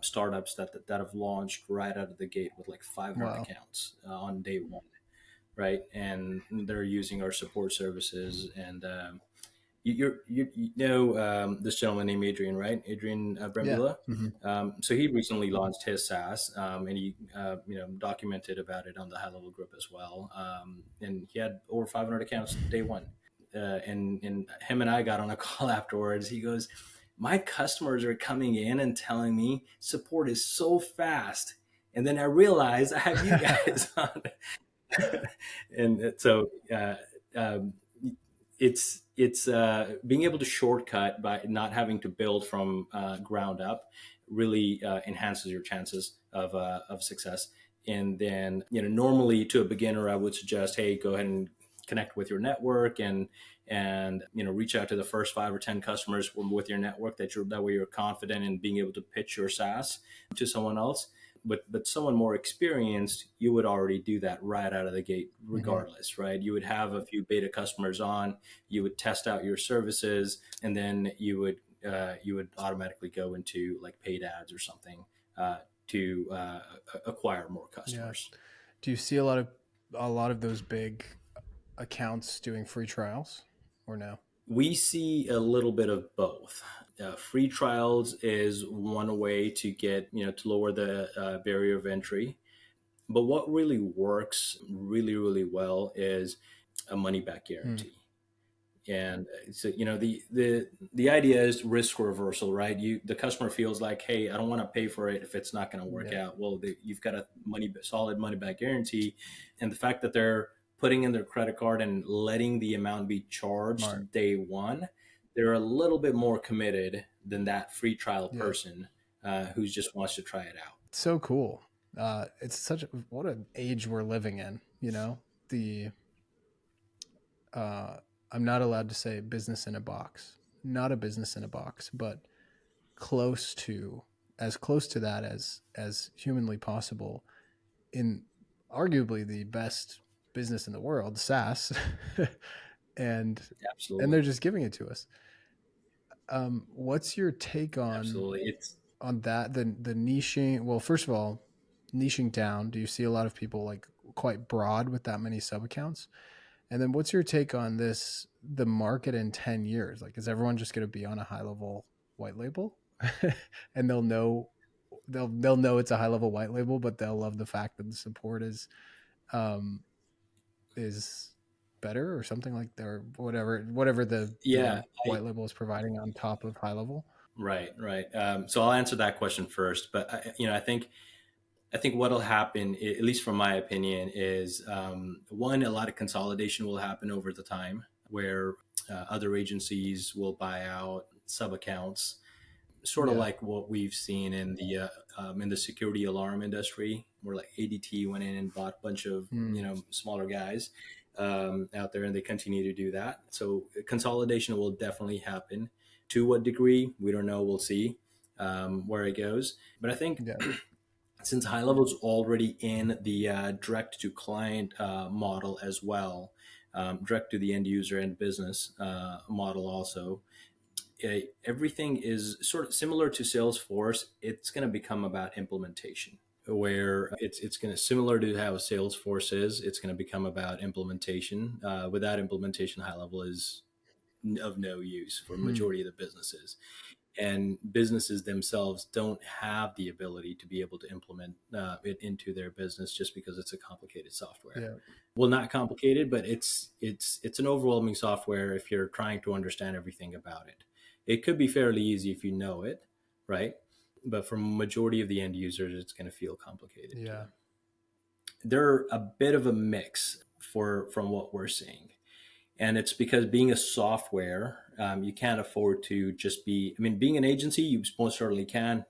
startups that have launched right out of the gate with like 500 Wow. accounts on day one, right? And they're using our support services. And you know this gentleman named Adrian, right? Adrian Yeah. Brembula. Mm-hmm. So he recently launched his SaaS, and he documented about it on the high level group as well. And he had over 500 accounts day one. And him and I got on a call afterwards. He goes, "My customers are coming in and telling me support is so fast." And then I realized I have you guys on. And so um, it's being able to shortcut by not having to build from ground up really enhances your chances of success. And then normally to a beginner, I would suggest, hey, go ahead and connect with your network and reach out to the first 5 or 10 customers with your network that way you're confident in being able to pitch your SaaS to someone else. But someone more experienced, you would already do that right out of the gate Mm-hmm. regardless, right? You would have a few beta customers on, you would test out your services, and then you would automatically go into like paid ads or something to acquire more Yeah. customers. Do you see a lot of those big accounts doing free trials or no? We see a little bit of both. Free trials is one way to get to lower the barrier of entry. But what really works really, really well is a money back Hmm. guarantee. And so, the idea is risk reversal, right? The customer feels like, hey, I don't want to pay for it if it's not going to work Yeah. out. Well, you've got a solid money back guarantee, and the fact that they're putting in their credit card and letting the amount be Smart. charged day one, they're a little bit more committed than that free trial Yeah. person who just wants to try it out. It's so cool. It's such what an age we're living in. The uh, I'm not allowed to say business in a box, not a business in a box, but close to close to that as humanly possible in arguably the best business in the world, SaaS, and they're Absolutely, just giving it to us. What's your take absolutely. It's on that? The niching. Well, first of all, niching down. Do you see a lot of people like quite broad with that many sub accounts? And then what's your take on this? The market in 10 years, like, is everyone just going to be on a high level white label, and they'll know it's a high level white label, but they'll love the fact that the support um, is better or something like that, or whatever the yeah. white label is providing on top of high level. Right, right. So I'll answer that question first, but I think what'll happen, at least from my opinion, is one, a lot of consolidation will happen over the time, where other agencies will buy out sub accounts, sort of Yeah. like what we've seen in the security alarm industry, where like ADT went in and bought a bunch of Mm, smaller guys out there, and they continue to do that. So consolidation will definitely happen. To what degree, we don't know. We'll see where it goes. But I think yeah. since HighLevel is already in the direct to client model as well, direct to the end user and business model also. Everything is sort of similar to Salesforce. It's going to become about implementation, where it's going to similar to how Salesforce is. It's going to become about implementation. Without implementation, HighLevel is of no use for Hmm. majority of the businesses, and businesses themselves don't have the ability to be able to implement it into their business just because it's a complicated software. Yeah. Well, not complicated, but it's an overwhelming software if you're trying to understand everything about it. It could be fairly easy if you know it, right? But for majority of the end users, it's going to feel complicated to Yeah. them. They're a bit of a mix from what we're seeing. And it's because being a software, you can't afford to just be, I mean, being an agency, you most certainly can,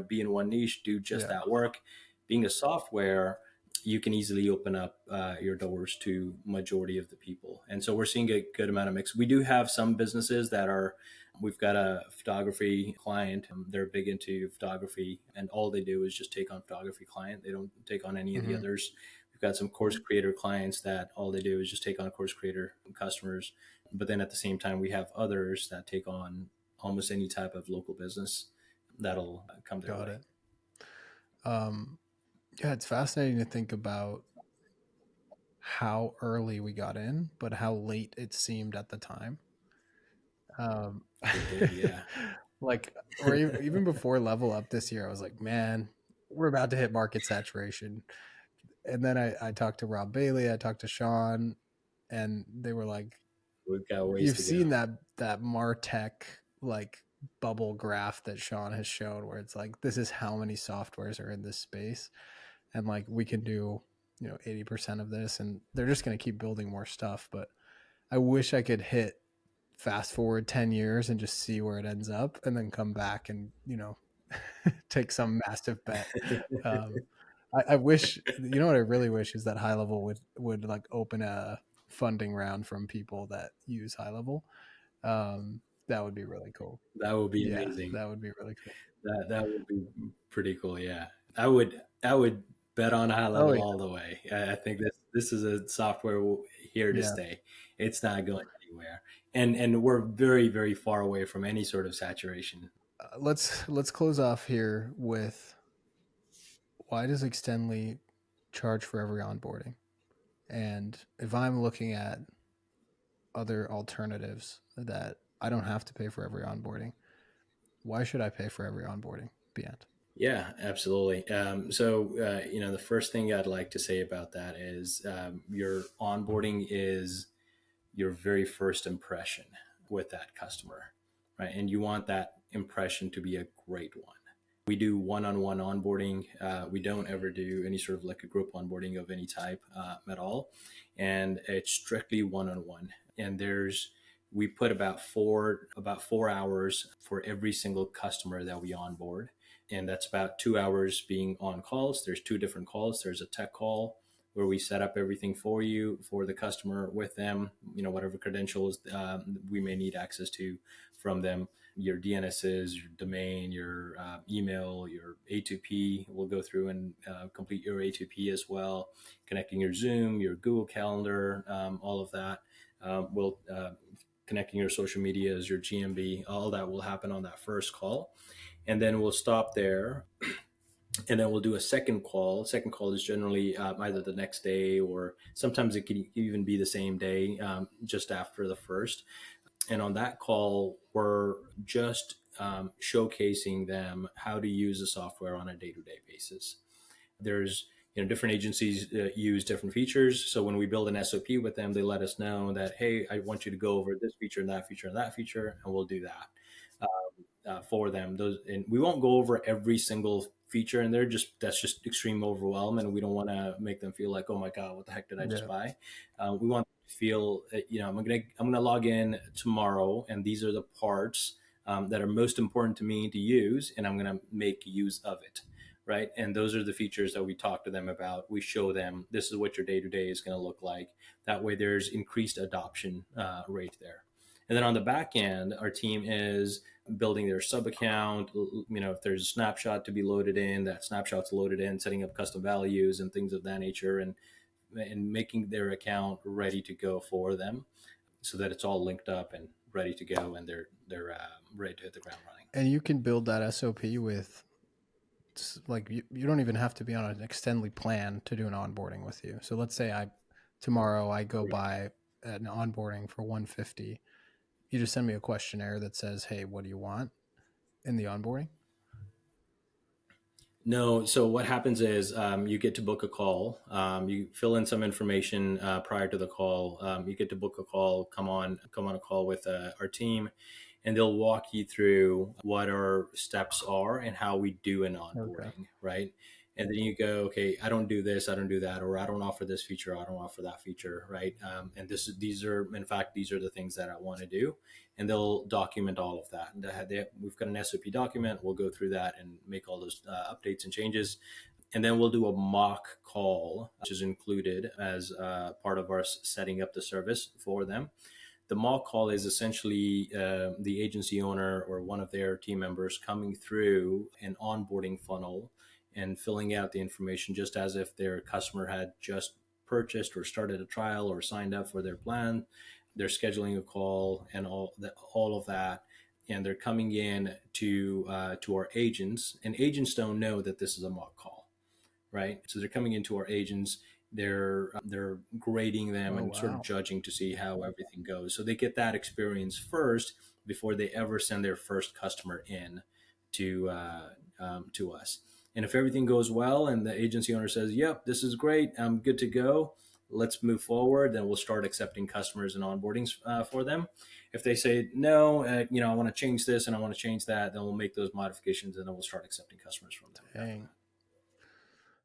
be in one niche, do just Yeah. that work. Being a software, you can easily open up your doors to majority of the people. And so we're seeing a good amount of mix. We do have some businesses that are, we've got a photography client. They're big into photography, and all they do is just take on photography client. They don't take on any of the Hmm. others. We've got some course creator clients that all they do is just take on course creator customers. But then at the same time, we have others that take on almost any type of local business that'll come their Got way. it. Um, yeah, it's fascinating to think about how early we got in, but how late it seemed at the time. Um, It did, yeah. like, or even before Level Up this year, I was like, man, we're about to hit market saturation. And then I talked to Rob Bailey, I talked to Sean, and they were like, We've got ways you've to go. seen that Martech like bubble graph that Sean has shown where it's like this is how many softwares are in this space, and like we can do 80% of this, and they're just going to keep building more stuff. But I wish I could hit fast forward 10 years and just see where it ends up and then come back and take some massive bet. um, I wish, what I really wish is that HighLevel would like open a funding round from people that use HighLevel. That would be really cool. That would be Yeah, amazing. that would be really cool. That would be pretty cool. Yeah, I would bet on high Oh level yeah, all the way. I think this is a software here to yeah. stay. It's not going anywhere, and we're very very far away from any sort of saturation. Let's close off here with why does Extendly charge for every onboarding? And if I'm looking at other alternatives that I don't have to pay for every onboarding, why should I pay for every onboarding? Beant. Yeah, absolutely. The first thing I'd like to say about that is your onboarding is your very first impression with that customer, right? And you want that impression to be a great one. We do one-on-one onboarding. We don't ever do any sort of like a group onboarding of any type at all, and it's strictly one-on-one. And we put about four hours for every single customer that we onboard, and that's about 2 hours being on calls. There's two different calls. There's a tech call where we set up everything for you for the customer with them, whatever credentials we may need access to from them, your DNSs, your domain, your email, your A2P. We'll go through and complete your A2P as well, connecting your Zoom, your Google Calendar, all of that. We'll connecting your social medias, your GMB, all that will happen on that first call. And then we'll stop there, and then we'll do a second call. Second call is generally either the next day, or sometimes it can even be the same day, just after the first. And on that call, we're just showcasing them how to use the software on a day-to-day basis. There's different agencies use different features. So when we build an SOP with them, they let us know that, hey, I want you to go over this feature and that feature and that feature, and we'll do that for them. Those, and we won't go over every single feature, and that's just extreme overwhelm, and we don't want to make them feel like, oh my god, what the heck did I just Yeah. buy? We want them to feel, I'm gonna log in tomorrow, and these are the parts that are most important to me to use, and I'm gonna make use of it. Right. And those are the features that we talk to them about. We show them this is what your day to day is going to look like. That way, there's increased adoption rate there. And then on the back end, our team is building their sub account. If there's a snapshot to be loaded in, that snapshot's loaded in, setting up custom values and things of that nature, and and making their account ready to go for them, so that it's all linked up and ready to go, and they're ready to hit the ground running. And you can build that SOP with, like, you don't even have to be on an Extendly plan to do an onboarding with you. So let's say tomorrow I go Correct. buy an onboarding for 150. You just send me a questionnaire that says, hey, what do you want in the onboarding? No, so what happens is you get to book a call. You fill in some information prior to the call. You get to book a call. Come on a call with our team, and they'll walk you through what our steps are and how we do an Okay. onboarding, right? And then you go, okay, I don't do this, I don't do that, or I don't offer this feature, I don't offer that feature, right? And these are, in fact, these are the things that I want to do, and they'll document all of that. And we've got an SOP document. We'll go through that and make all those updates and changes, and then we'll do a mock call, which is included as part of our setting up the service for them. The mock call is essentially the agency owner or one of their team members coming through an onboarding funnel and filling out the information just as if their customer had just purchased or started a trial or signed up for their plan. They're scheduling a call and all of that, and they're coming in to our agents. And agents don't know that this is a mock call, right? So they're coming into our agents. They're grading them Oh, and sort of wow. judging to see how everything goes. So they get that experience first before they ever send their first customer in to us. And if everything goes well and the agency owner says, "Yep, this is great, I'm good to go. Let's move forward," then we'll start accepting customers and onboardings for them. If they say no, I want to change this and I want to change that, then we'll make those modifications and then we'll start accepting customers from them after Dang. that.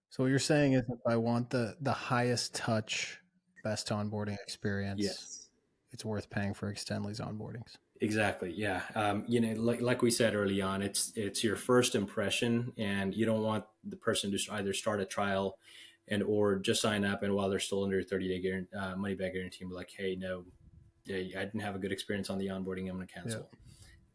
So what you're saying is if I want the highest touch, best onboarding experience, Yes. it's worth paying for Extendly's onboardings. Exactly. Yeah. Like we said early on, it's your first impression, and you don't want the person to either start a trial and or just sign up, and while they're still under 30-day money back guarantee, be like, hey, no, yeah, I didn't have a good experience on the onboarding. I'm going to Yeah. cancel.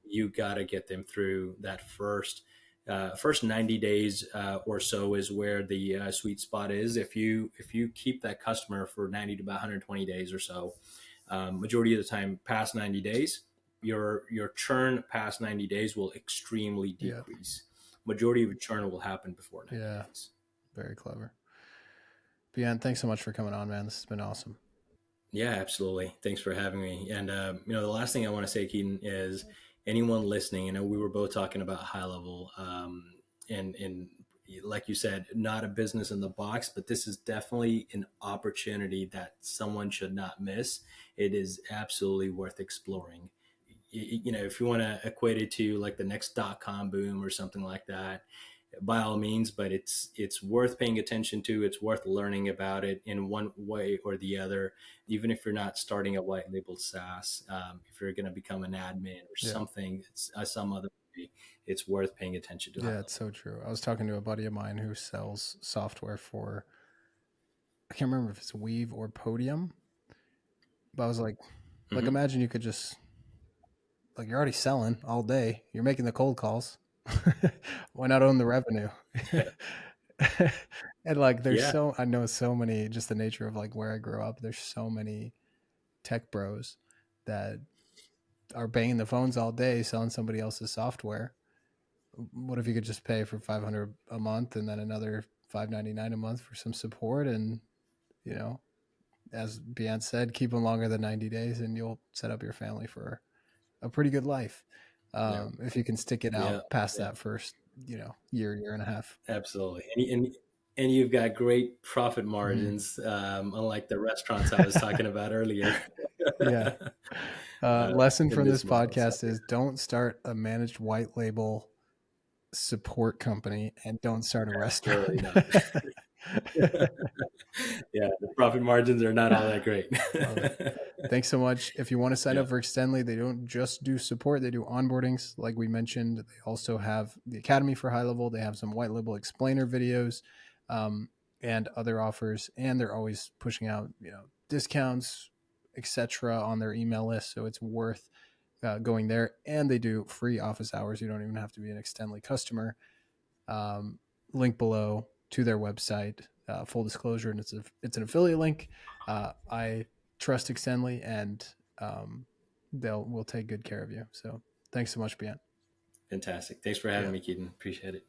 You got to get them through that first 90 days or so is where the sweet spot is. If you keep that customer for 90 to about 120 days or so, majority of the time past 90 days, your churn past 90 days will extremely Yeah. decrease. Majority of your churn will happen before 90 Yeah. days. Very clever. Beant, thanks so much for coming on, man. This has been awesome. Yeah, absolutely. Thanks for having me. And the last thing I want to say, Keaton, is anyone listening. We were both talking about HighLevel, and like you said, not a business in the box, but this is definitely an opportunity that someone should not miss. It is absolutely worth exploring. If you want to equate it to like the next .com boom or something like that, by all means, but it's worth paying attention to. It's worth learning about it in one way or the other. Even if you're not starting a white label SaaS, if you're going to become an admin or Yeah. something, some other way, it's worth paying attention to Yeah, it's HighLevel. so true. I was talking to a buddy of mine who sells software for, I can't remember if it's Weave or Podium, but I was like Mm-hmm. imagine you could just, like, you're already selling all day. You're making the cold calls. Why not own the revenue? And like Yeah, I know so many, just the nature of like where I grew up, there's so many tech bros that are banging the phones all day selling somebody else's software. What if you could just pay for 500 a month and then another 599 a month for some support, and you know, as Beant said, keep them longer than 90 days and you'll set up your family for a pretty good life. yeah, If you can stick it yeah, out past yeah, that first, year and a half. absolutely. And you've got great profit Mhm. margins, unlike the restaurants I was talking about earlier. Yeah. Lesson In from this this model. So podcast is don't start a managed white label support company and don't start a absolutely restaurant. not. Yeah, the profit margins are not all that great. Love it. Thanks so much. If you want to sign Yeah, up for Extendly, they don't just do support, they do onboardings. Like we mentioned, they also have the Academy for HighLevel. They have some white label explainer videos, um, and other offers. And they're always pushing out, discounts, etc. on their email list. So it's worth going there. And they do free office hours. You don't even have to be an Extendly customer. Um, Link below to their website. full disclosure, and it's an affiliate link. I trust Extendly, and we'll take good care of you. So thanks so much, Beant. Fantastic. Thanks for having Yeah. me, Keaton. Appreciate it.